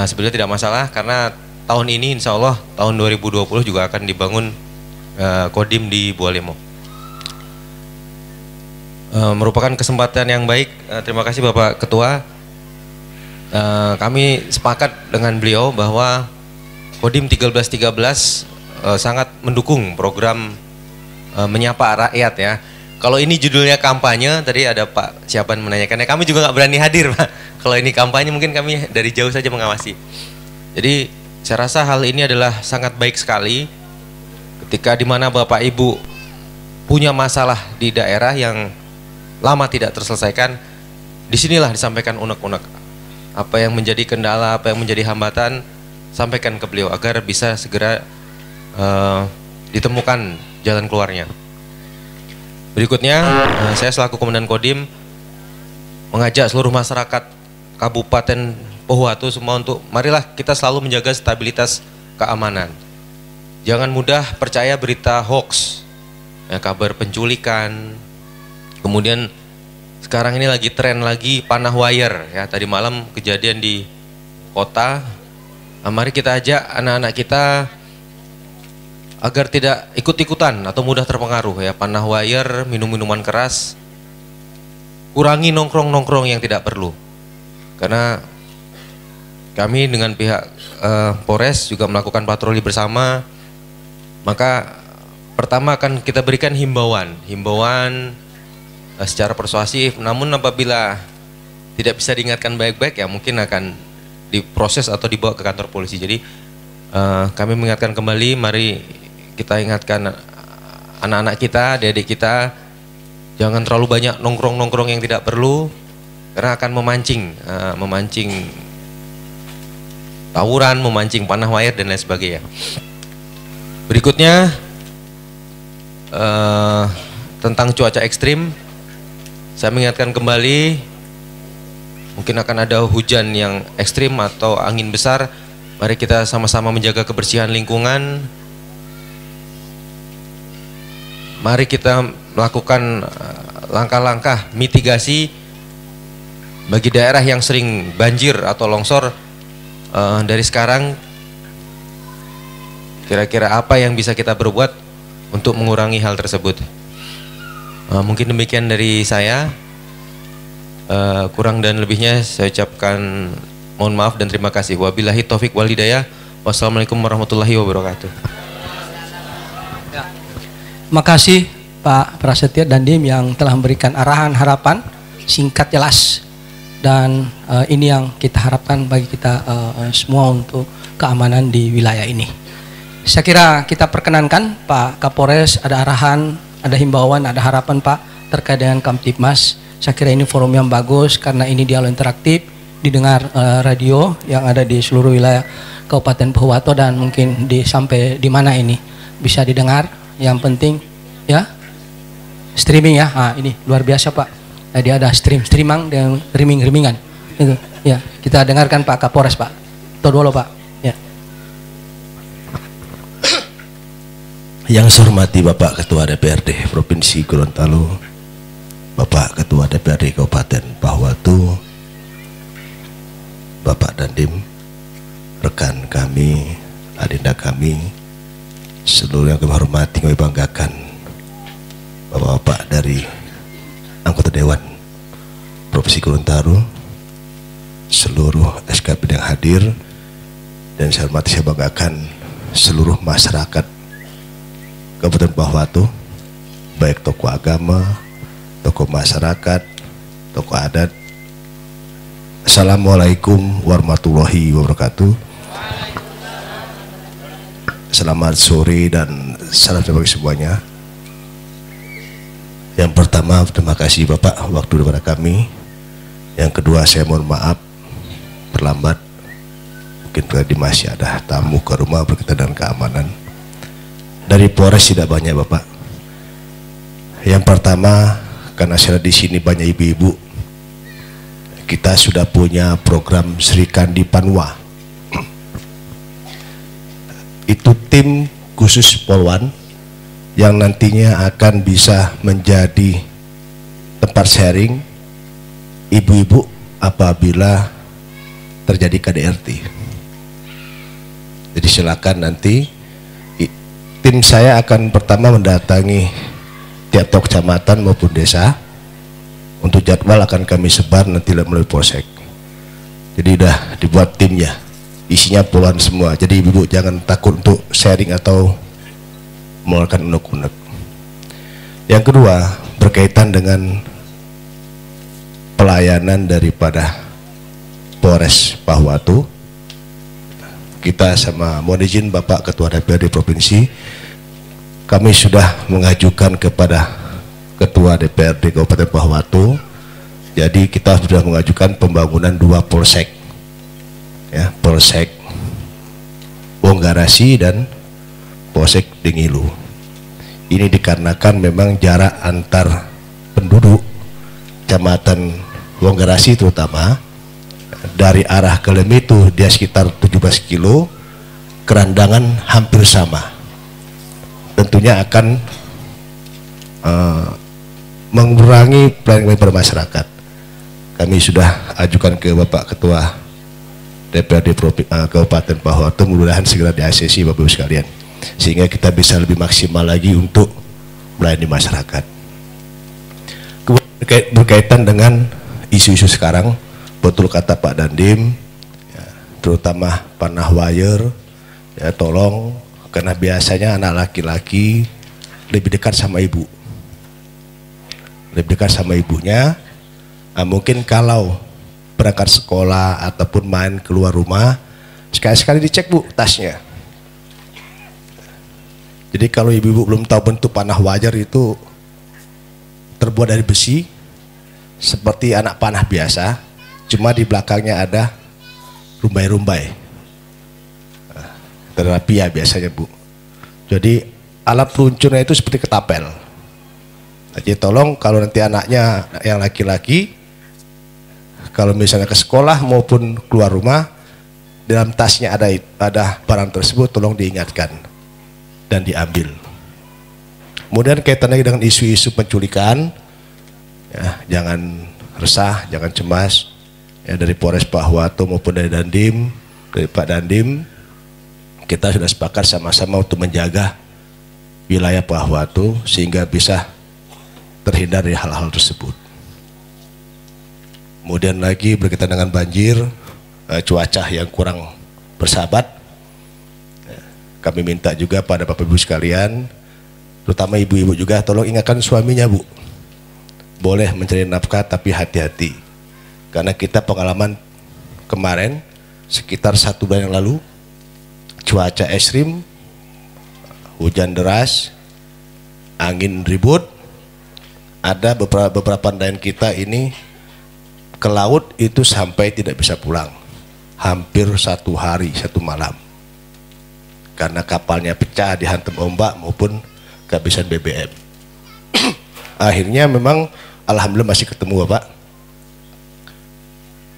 Sebenarnya tidak masalah karena tahun ini insya Allah tahun 2020 juga akan dibangun Kodim di Bualemo. Merupakan kesempatan yang baik. Terima kasih Bapak Ketua. Kami sepakat dengan beliau bahwa Kodim 1313 sangat mendukung program menyapa rakyat ya. Kalau ini judulnya kampanye, tadi ada Pak siapa yang menanyakannya, kami juga nggak berani hadir Pak. Kalau ini kampanye mungkin kami dari jauh saja mengawasi. Jadi saya rasa hal ini adalah sangat baik sekali ketika dimana Bapak Ibu punya masalah di daerah yang lama tidak terselesaikan, disinilah disampaikan unek-unek apa yang menjadi kendala, apa yang menjadi hambatan, sampaikan ke beliau agar bisa segera ditemukan jalan keluarnya. Berikutnya, saya selaku Komandan Kodim mengajak seluruh masyarakat Kabupaten Pohuwatu semua untuk marilah kita selalu menjaga stabilitas keamanan. Jangan mudah percaya berita hoax, ya, kabar penculikan. Kemudian sekarang ini lagi tren lagi panah wire, ya, tadi malam kejadian di kota. Nah, mari kita ajak anak-anak kita agar tidak ikut-ikutan atau mudah terpengaruh, ya, panah wire, minum-minuman keras. Kurangi nongkrong-nongkrong yang tidak perlu. Karena kami dengan pihak Polres juga melakukan patroli bersama. Maka pertama akan kita berikan himbauan secara persuasif. Namun apabila tidak bisa diingatkan baik-baik, ya mungkin akan diproses atau dibawa ke kantor polisi. Jadi kami mengingatkan kembali, mari kita ingatkan anak-anak kita, adik-adik kita, jangan terlalu banyak nongkrong-nongkrong yang tidak perlu, karena akan memancing tawuran, memancing panah wire dan lain sebagainya. Berikutnya tentang cuaca ekstrim, saya mengingatkan kembali, mungkin akan ada hujan yang ekstrim atau angin besar. Mari kita sama-sama menjaga kebersihan lingkungan. Mari kita melakukan langkah-langkah mitigasi bagi daerah yang sering banjir atau longsor. Dari sekarang, kira-kira apa yang bisa kita berbuat untuk mengurangi hal tersebut? Mungkin demikian dari saya. Kurang dan lebihnya saya ucapkan mohon maaf dan terima kasih. Wabillahi taufik wal hidayah. Wassalamualaikum warahmatullahi wabarakatuh. Makasih Pak Prasetyo dan Dim yang telah memberikan arahan, harapan singkat jelas, dan ini yang kita harapkan bagi kita semua untuk keamanan di wilayah ini. Saya kira kita perkenankan Pak Kapolres, ada arahan, ada himbauan, ada harapan Pak terkait dengan Kamtibmas. Saya kira ini forum yang bagus karena ini dialog interaktif, didengar radio yang ada di seluruh wilayah Kabupaten Pohuwatu dan mungkin sampai di mana ini bisa didengar. Yang penting ya streaming ya. Ini luar biasa Pak. Tadi ada streaming dan riming-rimingan. Itu ya, kita dengarkan Pak Kapolres Pak. Itu dulu Pak. Ya. Yang saya hormati Bapak Ketua DPRD Provinsi Gorontalo, Bapak Ketua DPRD Kabupaten Pohuwatu, Bapak Dandim, rekan kami, adinda kami, seluruh yang kami hormati, kami banggakan, Bapak-bapak dari anggota Dewan Provinsi Gorontalo, seluruh SKP yang hadir, dan saya hormati, saya banggakan seluruh masyarakat Kabupaten Pohuwatu, baik tokoh agama, tokoh masyarakat, tokoh adat. Assalamualaikum warahmatullahi wabarakatuh. Selamat sore dan salam bagi semuanya. Yang pertama, terima kasih Bapak waktu kepada kami. Yang kedua, saya mohon maaf terlambat. Mungkin tadi masih ada tamu ke rumah berkaitan dengan keamanan. Dari Polres tidak banyak Bapak. Yang pertama, karena saya di sini banyak ibu-ibu, kita sudah punya program Sri Kandi Panwa. Itu tim khusus Polwan yang nantinya akan bisa menjadi tempat sharing ibu-ibu apabila terjadi KDRT. Jadi silakan nanti tim saya akan pertama mendatangi tiap kecamatan maupun desa. Untuk jadwal akan kami sebar nanti melalui polsek. Jadi udah dibuat timnya, isinya Polwan semua. Jadi ibu-ibu jangan takut untuk sharing atau mengeluarkan unek-unek. Yang kedua berkaitan dengan pelayanan daripada Polres Pahuwatu. Kita sama mohon izin Bapak Ketua DPRD Provinsi, kami sudah mengajukan kepada Ketua DPRD Kabupaten Pahuwatu. Jadi kita sudah mengajukan pembangunan 2 polsek, ya, Polsek Wonggarasi dan Polsek Dengilu. Ini dikarenakan memang jarak antar penduduk Kecamatan Wonggarasi terutama dari arah ke Lemi itu dia sekitar 17 kilo, Kerandangan hampir sama. Tentunya akan mengurangi pelayanan kepada masyarakat. Kami sudah ajukan ke Bapak Ketua DPRD Kabupaten Pahuwatu, mudah-mudahan segera di-ACC Bapak Ibu sekalian, sehingga kita bisa lebih maksimal lagi untuk melayani masyarakat. Berkaitan dengan isu-isu sekarang, betul kata Pak Dandim, ya, terutama panah wire, ya, tolong, karena biasanya anak laki-laki lebih dekat sama ibu, lebih dekat sama ibunya. Nah, mungkin kalau berangkat sekolah ataupun main keluar rumah, sekali-sekali dicek Bu tasnya. Jadi kalau ibu-ibu belum tahu bentuk panah wajar itu terbuat dari besi seperti anak panah biasa, cuma di belakangnya ada rumbai-rumbai, terapia biasanya Bu. Jadi alat peluncurnya itu seperti ketapel. Jadi tolong kalau nanti anaknya yang laki-laki, kalau misalnya ke sekolah maupun keluar rumah, dalam tasnya ada barang tersebut, tolong diingatkan dan diambil. Kemudian kaitannya dengan isu-isu penculikan, ya, jangan resah, jangan cemas, ya, dari Polres Pahuwatu maupun dari Dandim, dari Pak Dandim, kita sudah sepakat sama-sama untuk menjaga wilayah Pahuwatu sehingga bisa terhindar dari hal-hal tersebut. Kemudian lagi berkaitan dengan banjir, cuaca yang kurang bersahabat, kami minta juga pada Bapak Ibu sekalian, terutama ibu-ibu juga, tolong ingatkan suaminya Bu, boleh mencari nafkah tapi hati-hati, karena kita pengalaman kemarin sekitar 1 bulan yang lalu, cuaca ekstrim, hujan deras, angin ribut, ada beberapa nelayan kita ini ke laut itu sampai tidak bisa pulang, hampir 1 hari 1 malam, karena kapalnya pecah dihantam ombak maupun kehabisan BBM. Akhirnya memang alhamdulillah masih ketemu Bapak,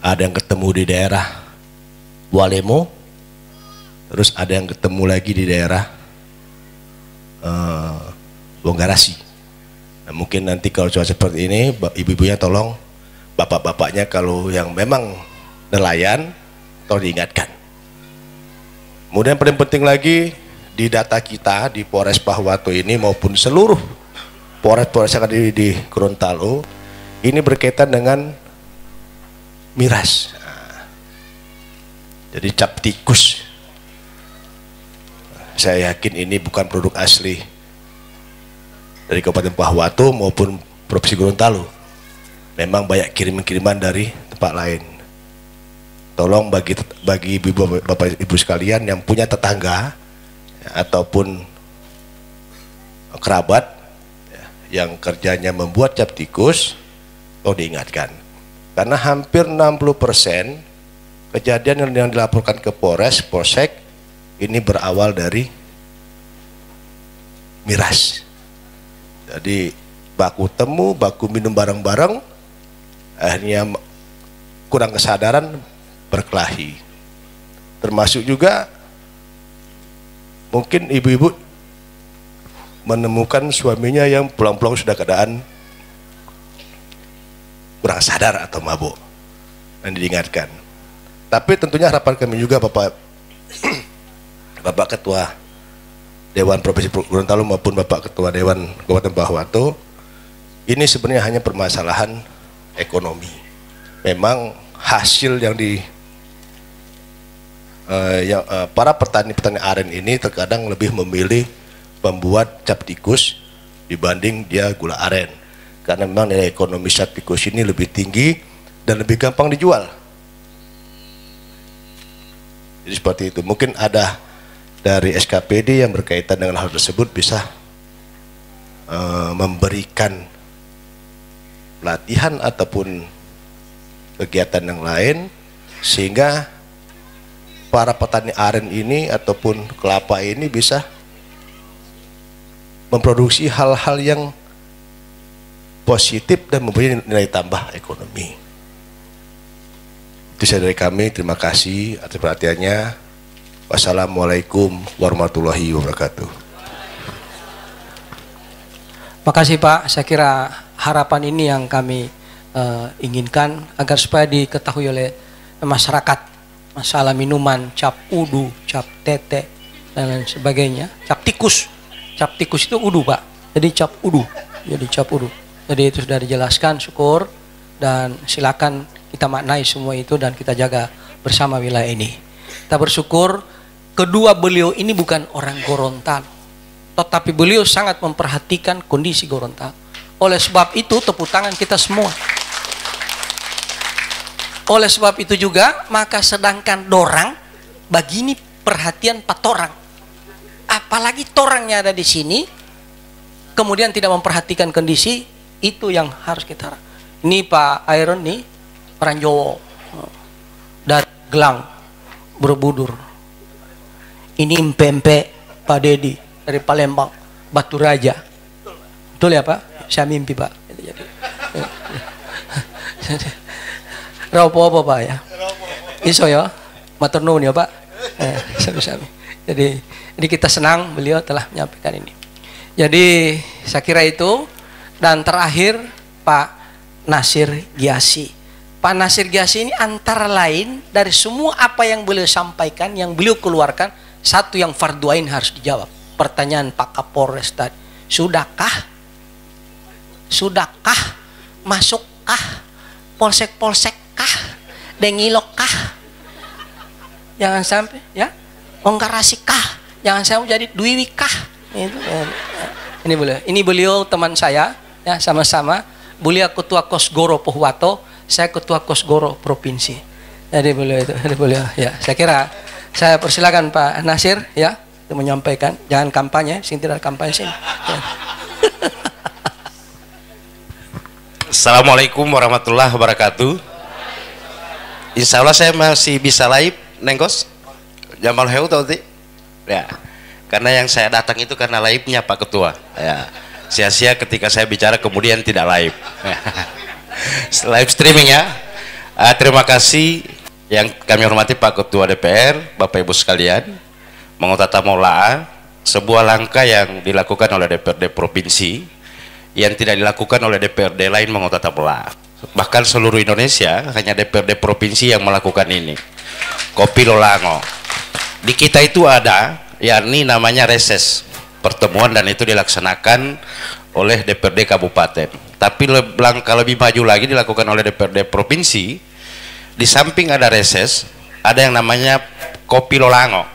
ada yang ketemu di daerah Walemo, terus ada yang ketemu lagi di daerah Wonggarasi. Nah, mungkin nanti kalau cuaca seperti ini, ibu-ibunya tolong, bapak-bapaknya kalau yang memang nelayan, tolong diingatkan. Kemudian paling penting lagi, di data kita di Polres Pahuwatu ini maupun seluruh Polres-Polres yang ada di Gorontalo, ini berkaitan dengan miras. Nah, jadi cap tikus, saya yakin ini bukan produk asli dari Kabupaten Pahuwatu maupun Provinsi Gorontalo. Memang banyak kiriman-kiriman dari tempat lain. Tolong bagi Bapak Ibu sekalian yang punya tetangga, ya, ataupun kerabat, ya, yang kerjanya membuat cap tikus, tolong diingatkan. Karena hampir 60% kejadian yang dilaporkan ke Polres, Polsek, ini berawal dari miras. Jadi baku temu, baku minum bareng-bareng, akhirnya kurang kesadaran berkelahi. Termasuk juga mungkin ibu-ibu menemukan suaminya yang pulang-pulang sudah keadaan kurang sadar atau mabuk, dan diingatkan. Tapi tentunya harapan kami juga Bapak Ketua Dewan Provinsi Gorontalo maupun Bapak Ketua Dewan Kabupaten Pahuwatu, ini sebenarnya hanya permasalahan ekonomi. Memang hasil yang para petani-petani aren ini terkadang lebih memilih membuat cap tikus dibanding dia gula aren, karena memang nilai ekonomi zat tikus ini lebih tinggi dan lebih gampang dijual. Jadi seperti itu. Mungkin ada dari SKPD yang berkaitan dengan hal tersebut bisa memberikan pelatihan ataupun kegiatan yang lain sehingga para petani aren ini ataupun kelapa ini bisa memproduksi hal-hal yang positif dan memberi nilai tambah ekonomi. Itu saja dari kami. Terima kasih atas perhatiannya. Wassalamualaikum warahmatullahi wabarakatuh. Makasih Pak. Saya kira harapan ini yang kami inginkan agar supaya diketahui oleh masyarakat masalah minuman, cap udu, cap tete dan lain sebagainya. Cap tikus itu udu Pak. Jadi cap udu. Jadi itu sudah dijelaskan, syukur, dan silakan kita maknai semua itu dan kita jaga bersama wilayah ini. Kita bersyukur kedua beliau ini bukan orang Gorontalo, tetapi beliau sangat memperhatikan kondisi Gorontalo. Oleh sebab itu tepuk tangan kita semua. Oleh sebab itu juga maka sedangkan dorang begini perhatian patorang, apalagi torangnya ada di sini kemudian tidak memperhatikan kondisi itu yang harus kita. Ini Pak Iron nih orang Jawa dari Gelang Borobudur. Ini Empe Pak Dedi dari Palembang Batu Raja. Betul ya Pak? Saya mimpi Pak. Jadi Raupo apa Pak ya? Iso ya, matur nuwun ya Pak. Sami-sami. Jadi kita senang beliau telah menyampaikan ini. Jadi saya kira itu. Dan terakhir Pak Nasir Giasi. Pak Nasir Giasi ini antara lain dari semua apa yang beliau sampaikan, yang beliau keluarkan, satu yang fardu ain harus dijawab. Pertanyaan Pak Kapolres tadi, sudahkah masukkah polsek-polsekkah dengilokkah, jangan sampai ya ongkarasikah, jangan sampai jadi duiwikah. Ini beliau teman saya ya, sama-sama beliau ketua Kosgoro Pohuwato, saya ketua Kosgoro Provinsi. Jadi beliau ya, saya kira saya persilakan Pak Nasir ya untuk menyampaikan, jangan kampanye, sini tidak kampanye sini. Ya. Assalamualaikum warahmatullahi wabarakatuh. Insya Allah saya masih bisa live, Nengkos Jamal Heu tau ti? Ya, karena yang saya datang itu karena live-nya Pak Ketua. Ya, sia-sia ketika saya bicara kemudian tidak live. Live streaming ya. Terima kasih yang kami hormati Pak Ketua DPR, Bapak Ibu sekalian, mengutat tamola, sebuah langkah yang dilakukan oleh DPRD Provinsi yang tidak dilakukan oleh DPRD lain mengutat tamola. Bahkan seluruh Indonesia hanya DPRD Provinsi yang melakukan ini. Kopi Lolango. Di kita itu ada, yakni namanya reses pertemuan, dan itu dilaksanakan oleh DPRD Kabupaten. Tapi langkah lebih maju lagi dilakukan oleh DPRD Provinsi. Di samping ada reses, ada yang namanya Kopi Lolango.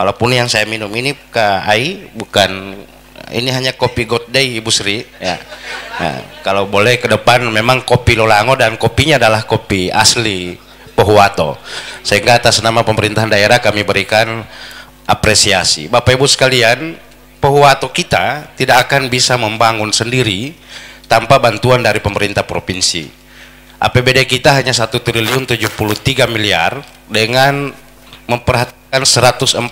Walaupun yang saya minum ini KAI bukan, ini hanya kopi God Day Ibu Sri ya. Nah, kalau boleh ke depan memang Kopi Lolango, dan kopinya adalah kopi asli Pohuwato. Sehingga atas nama pemerintahan daerah kami berikan apresiasi. Bapak Ibu sekalian, Pohuwato kita tidak akan bisa membangun sendiri tanpa bantuan dari pemerintah provinsi. APBD kita hanya 1.073 miliar dengan memperhatikan 140.000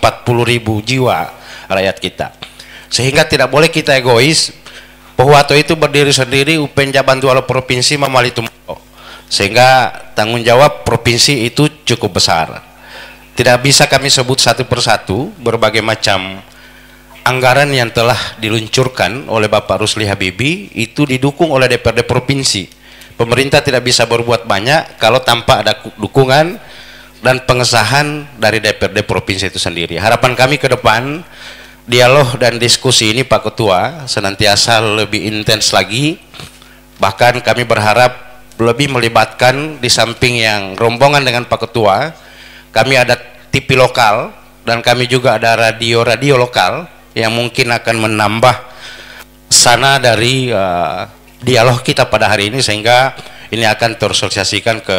jiwa rakyat kita. Sehingga tidak boleh kita egois. Pohuwato itu berdiri sendiri, Upenja Bantualo Provinsi Mamali Tumpo. Sehingga tanggung jawab provinsi itu cukup besar. Tidak bisa kami sebut satu persatu berbagai macam anggaran yang telah diluncurkan oleh Bapak Rusli Habibie, itu didukung oleh DPRD Provinsi. Pemerintah tidak bisa berbuat banyak kalau tanpa ada dukungan dan pengesahan dari DPRD Provinsi itu sendiri. Harapan kami ke depan, dialog dan diskusi ini Pak Ketua senantiasa lebih intens lagi. Bahkan kami berharap lebih melibatkan, di samping yang rombongan dengan Pak Ketua, kami ada TV lokal dan kami juga ada radio-radio lokal yang mungkin akan menambah terlaksana dari dialog kita pada hari ini, sehingga ini akan tersosialisasikan ke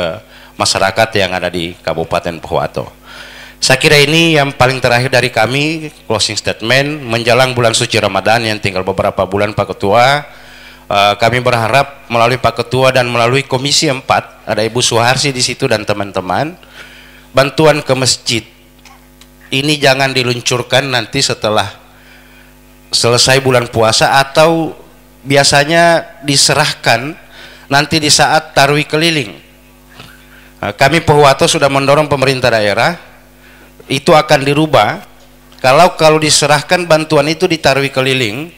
masyarakat yang ada di Kabupaten Pohuwato. Saya kira ini yang paling terakhir dari kami, closing statement menjelang bulan suci Ramadan yang tinggal beberapa bulan, Pak Ketua. Kami berharap melalui Pak Ketua dan melalui Komisi 4, ada Ibu Suharsi di situ dan teman-teman, bantuan ke masjid ini jangan diluncurkan nanti setelah selesai bulan puasa, atau biasanya diserahkan nanti di saat tarwih keliling. Kami Pohuwato sudah mendorong pemerintah daerah itu akan dirubah. Kalau diserahkan bantuan itu di tarwih keliling,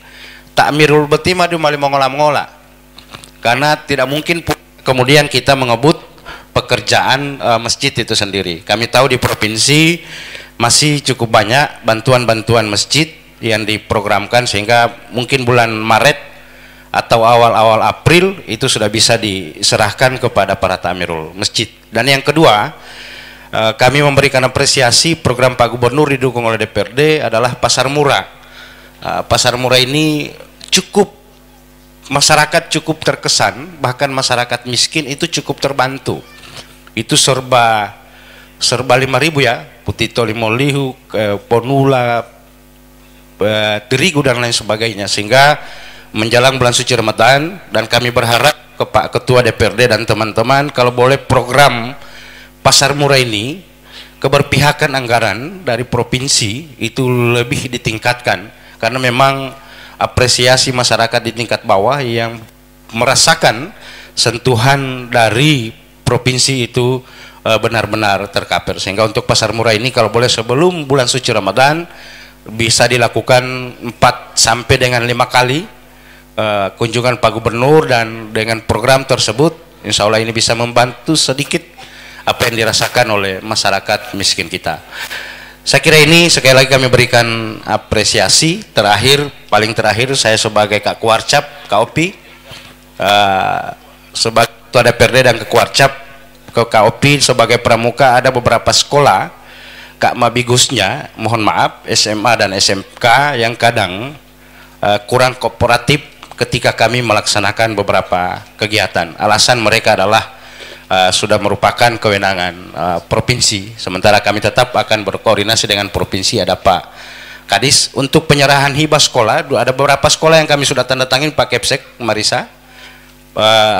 takmirul betima di mali mengolah-mengolah, karena tidak mungkin kemudian kita mengebut pekerjaan masjid itu sendiri. Kami tahu di provinsi masih cukup banyak bantuan-bantuan masjid yang diprogramkan, sehingga mungkin bulan Maret atau awal-awal April itu sudah bisa diserahkan kepada para takmirul masjid. Dan yang kedua, kami memberikan apresiasi program Pak Gubernur didukung oleh DPRD adalah pasar murah. Pasar murah ini masyarakat cukup terkesan, bahkan masyarakat miskin itu cukup terbantu. Itu serba 5.000 ya, putito 5.000, ponula, terigu dan lain sebagainya, sehingga menjelang bulan suci Ramadan, dan kami berharap ke Pak Ketua DPRD dan teman-teman, kalau boleh program pasar murah ini keberpihakan anggaran dari provinsi itu lebih ditingkatkan, karena memang apresiasi masyarakat di tingkat bawah yang merasakan sentuhan dari provinsi itu benar-benar tercover. Sehingga untuk pasar murah ini kalau boleh sebelum bulan suci Ramadan bisa dilakukan 4 sampai dengan 5 kali kunjungan Pak Gubernur, dan dengan program tersebut insya Allah ini bisa membantu sedikit apa yang dirasakan oleh masyarakat miskin kita. Saya kira ini sekali lagi kami berikan apresiasi. Paling terakhir saya sebagai Kak Kuarcap, KOP, sebagai Ketua DPRD dan Kak Kuarcap ke KOP sebagai pramuka, ada beberapa sekolah Kak Mabigusnya, mohon maaf, SMA dan SMK yang kadang kurang kooperatif ketika kami melaksanakan beberapa kegiatan. Alasan mereka adalah sudah merupakan kewenangan provinsi, sementara kami tetap akan berkoordinasi dengan provinsi. Ada Pak Kadis untuk penyerahan hibah sekolah. Ada beberapa sekolah yang kami sudah tanda tangani, Pak Kepsek Marisa,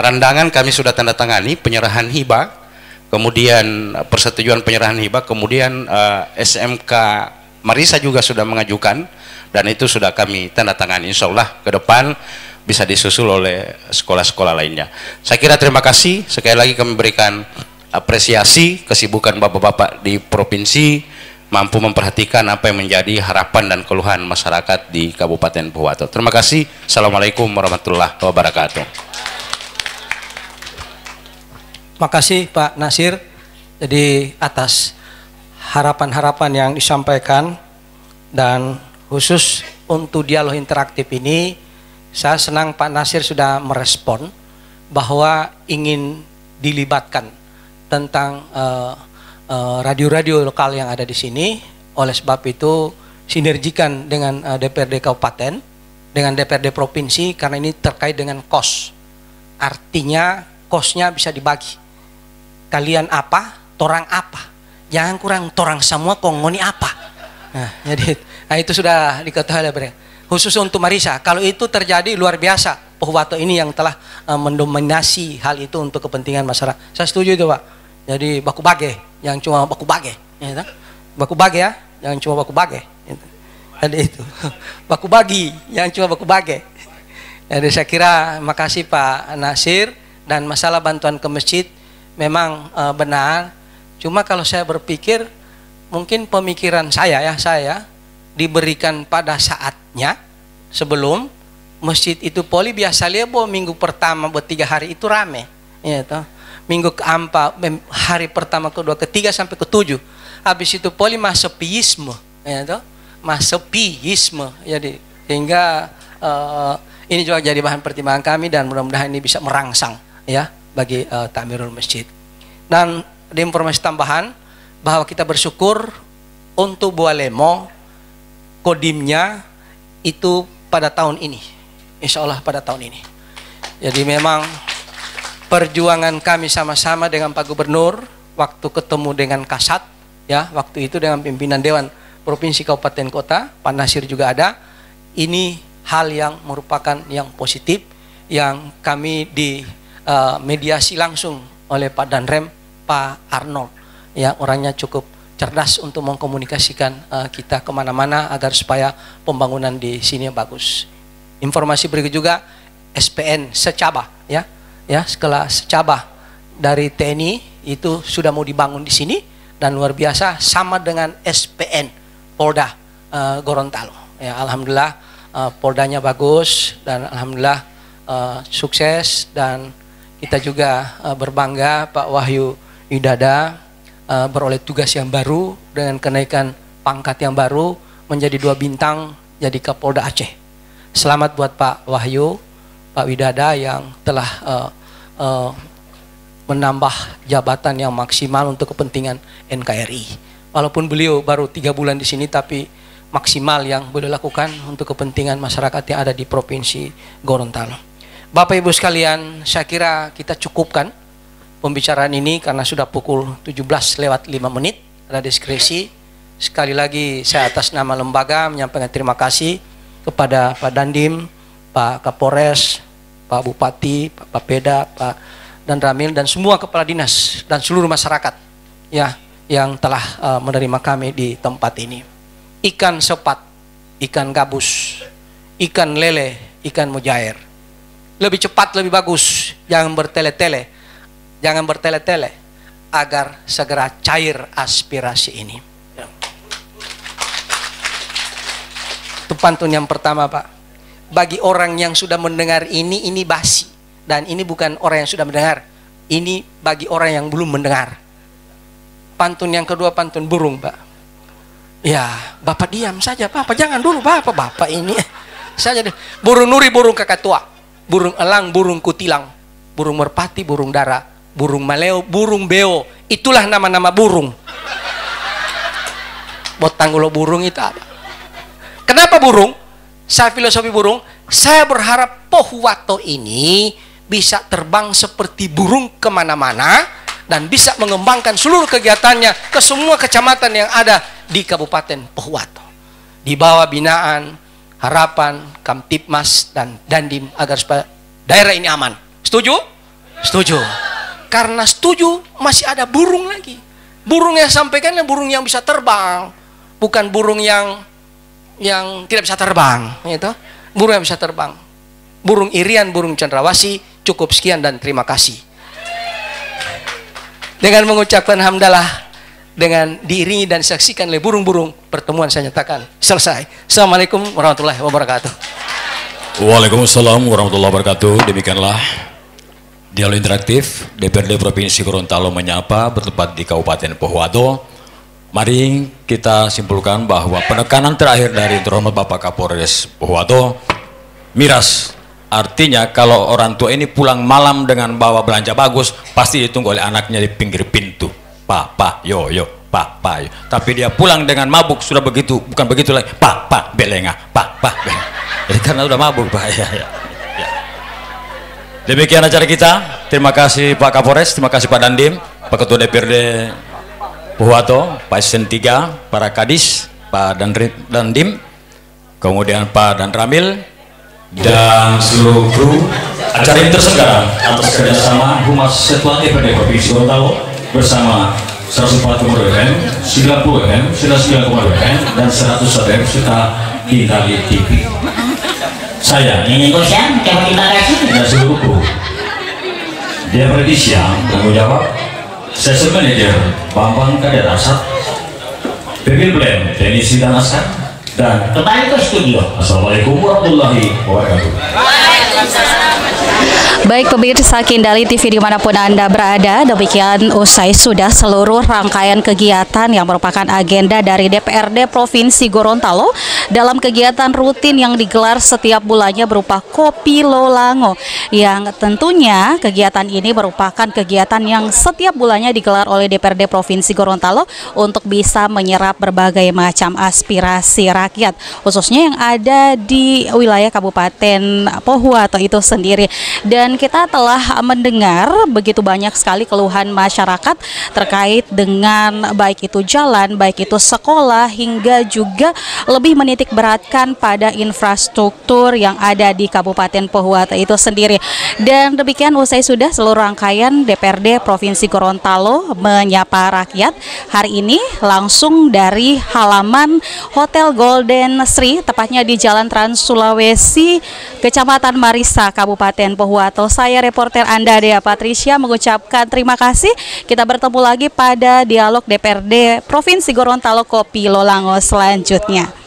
Randangan kami sudah tanda tangani penyerahan hibah, kemudian persetujuan penyerahan hibah, kemudian SMK Marisa juga sudah mengajukan, dan itu sudah kami tanda tangani. Insya Allah ke depan bisa disusul oleh sekolah-sekolah lainnya. Saya kira terima kasih. Sekali lagi kami berikan apresiasi kesibukan bapak-bapak di provinsi, mampu memperhatikan apa yang menjadi harapan dan keluhan masyarakat di Kabupaten Pohuwato. Terima kasih. Assalamualaikum warahmatullahi wabarakatuh. Makasih Pak Nasir, jadi atas harapan-harapan yang disampaikan, dan khusus untuk dialog interaktif ini saya senang Pak Nasir sudah merespon bahwa ingin dilibatkan tentang radio-radio lokal yang ada di sini. Oleh sebab itu sinergikan dengan DPRD Kabupaten, dengan DPRD Provinsi, karena ini terkait dengan kos. Artinya kosnya bisa dibagi. Kalian apa, torang apa. Jangan kurang torang semua kongoni apa. Nah, itu sudah diketahui oleh mereka. Khusus untuk Marisa, kalau itu terjadi luar biasa. Pohuwato ini yang telah mendominasi hal itu untuk kepentingan masyarakat. Saya setuju itu Pak. Jadi baku bage, yang cuma baku bage, ya, baku bage ya, yang cuma baku bage. Jadi itu baku bagi, yang cuma baku bage. Jadi saya kira makasih Pak Nasir, dan masalah bantuan ke masjid memang benar. Cuma kalau saya berpikir, mungkin pemikiran saya diberikan pada saatnya sebelum masjid itu poli. biasa lihat bahwa minggu pertama buat 3 hari itu rame, ya toh. Minggu keempat, hari pertama, kedua, ketiga sampai ke-7, habis itu poli masepiisme, ya toh, masepiisme. Jadi hingga ini juga jadi bahan pertimbangan kami, dan mudah-mudahan ini bisa merangsang ya bagi takmirul masjid. Dan di informasi tambahan bahwa kita bersyukur untuk Bualemo, kodimnya itu pada tahun ini insya Allah pada tahun ini. Jadi memang perjuangan kami sama-sama dengan Pak Gubernur waktu ketemu dengan Kasat, ya waktu itu dengan pimpinan Dewan Provinsi Kabupaten Kota, Pak Nasir juga ada. Ini hal yang merupakan yang positif yang kami di mediasi langsung oleh Pak Danrem, Pak Arnold, ya orangnya cukup cerdas untuk mengkomunikasikan kita kemana-mana agar supaya pembangunan di sini bagus. Informasi berikut juga SPN secabah, ya sekolah secabah dari TNI itu sudah mau dibangun di sini dan luar biasa sama dengan SPN Polda Gorontalo. Ya alhamdulillah Poldanya bagus dan alhamdulillah sukses, dan kita juga berbangga Pak Wahyu Widada beroleh tugas yang baru dengan kenaikan pangkat yang baru menjadi 2 bintang jadi Kapolda Aceh. Selamat buat Pak Wahyu, Pak Widada yang telah menambah jabatan yang maksimal untuk kepentingan NKRI. Walaupun beliau baru 3 bulan di sini, tapi maksimal yang beliau lakukan untuk kepentingan masyarakat yang ada di Provinsi Gorontalo. Bapak Ibu sekalian, saya kira kita cukupkan pembicaraan ini karena sudah pukul 17:05, ada diskresi. Sekali lagi saya atas nama lembaga menyampaikan terima kasih kepada Pak Dandim, Pak Kapolres, Pak Bupati, Pak Bapeda, Pak dan Ramil dan semua kepala dinas dan seluruh masyarakat ya yang telah menerima kami di tempat ini. Ikan sepat, ikan gabus, ikan lele, ikan mujair. Lebih cepat lebih bagus, jangan bertele-tele, agar segera cair aspirasi ini. Itu pantun yang pertama, Pak. Bagi orang yang sudah mendengar ini basi, dan ini bukan orang yang sudah mendengar, ini bagi orang yang belum mendengar. Pantun yang kedua pantun burung, Pak. Ya, Bapak diam saja, Bapak jangan dulu, Bapak ini saja deh. Burung nuri, burung kakatua, burung elang, burung kutilang, burung merpati, burung dara, burung maleo, burung beo. Itulah nama-nama burung. Botanggulo burung itu apa? Kenapa burung? Saya filosofi burung, saya berharap Pohuwato ini bisa terbang seperti burung kemana-mana dan bisa mengembangkan seluruh kegiatannya ke semua kecamatan yang ada di Kabupaten Pohuwato. Di bawah binaan Harapan, Kamtipmas, dan Dandim agar supaya daerah ini aman. Setuju? Setuju. Karena setuju, masih ada burung lagi. Burung yang sampaikan burung yang bisa terbang, bukan burung yang tidak bisa terbang. Gitu. Burung yang bisa terbang. Burung irian, burung cendrawasih. Cukup sekian dan terima kasih. Dengan mengucapkan hamdalah, dengan diiringi dan disaksikan oleh burung-burung, pertemuan saya nyatakan selesai. Assalamualaikum warahmatullahi wabarakatuh. Waalaikumsalam warahmatullahi wabarakatuh. Demikianlah dialog interaktif DPRD Provinsi Gorontalo menyapa bertempat di Kabupaten Pohuwato. Mari kita simpulkan bahwa penekanan terakhir dari terhormat Bapak Kapolres Pohuwato miras. Artinya kalau orang tua ini pulang malam dengan bawa belanja bagus, pasti ditunggu oleh anaknya di pinggir pintu. Papa, yo, papa, yo. Tapi dia pulang dengan mabuk, sudah begitu, bukan begitu lagi. Papa, belenga, papa, belenga. Jadi karena sudah mabuk, Pak. Ya. Demikian acara kita. Terima kasih Pak Kapolres, terima kasih Pak Dandim, Pak Ketua DPRD Pohuwato, Pak Sen 3, para Kadis, Pak Dandim, kemudian Pak Dan Ramil, dan seluruh kru. Acara ini terselenggara atas kerjasama Humas Satuan DPRD Provinsi Gorontalo bersama 104,2 FM, 90 FM, 99,2 FM, dan 101 FM serta Indali TV. Saya Ini Gosyam, terima kasih. dan seluruh kru. Dia Predisya, tanggung jawab Session Manager Bambang Kader Asad, Pemil Blend Teknisi dan Askar, dan kembali ke studio. Assalamualaikum warahmatullahi wabarakatuh. Baik pemirsa Kindali TV dimanapun Anda berada, demikian usai sudah seluruh rangkaian kegiatan yang merupakan agenda dari DPRD Provinsi Gorontalo dalam kegiatan rutin yang digelar setiap bulannya berupa Kopi Lolango, yang tentunya kegiatan ini merupakan kegiatan yang setiap bulannya digelar oleh DPRD Provinsi Gorontalo untuk bisa menyerap berbagai macam aspirasi rakyat, khususnya yang ada di wilayah Kabupaten Pohuwato itu sendiri. Dan kita telah mendengar begitu banyak sekali keluhan masyarakat terkait dengan baik itu jalan, baik itu sekolah, hingga juga lebih menitik beratkan pada infrastruktur yang ada di Kabupaten Pohuwato itu sendiri. Dan demikian usai sudah seluruh rangkaian DPRD Provinsi Gorontalo menyapa rakyat hari ini langsung dari halaman Hotel Golden Sri, tepatnya di Jalan Trans Sulawesi, Kecamatan Marisa, Kabupaten Pohuwato. Saya reporter Anda Dea Patricia mengucapkan terima kasih. Kita bertemu lagi pada dialog DPRD Provinsi Gorontalo Kopi Lolango selanjutnya.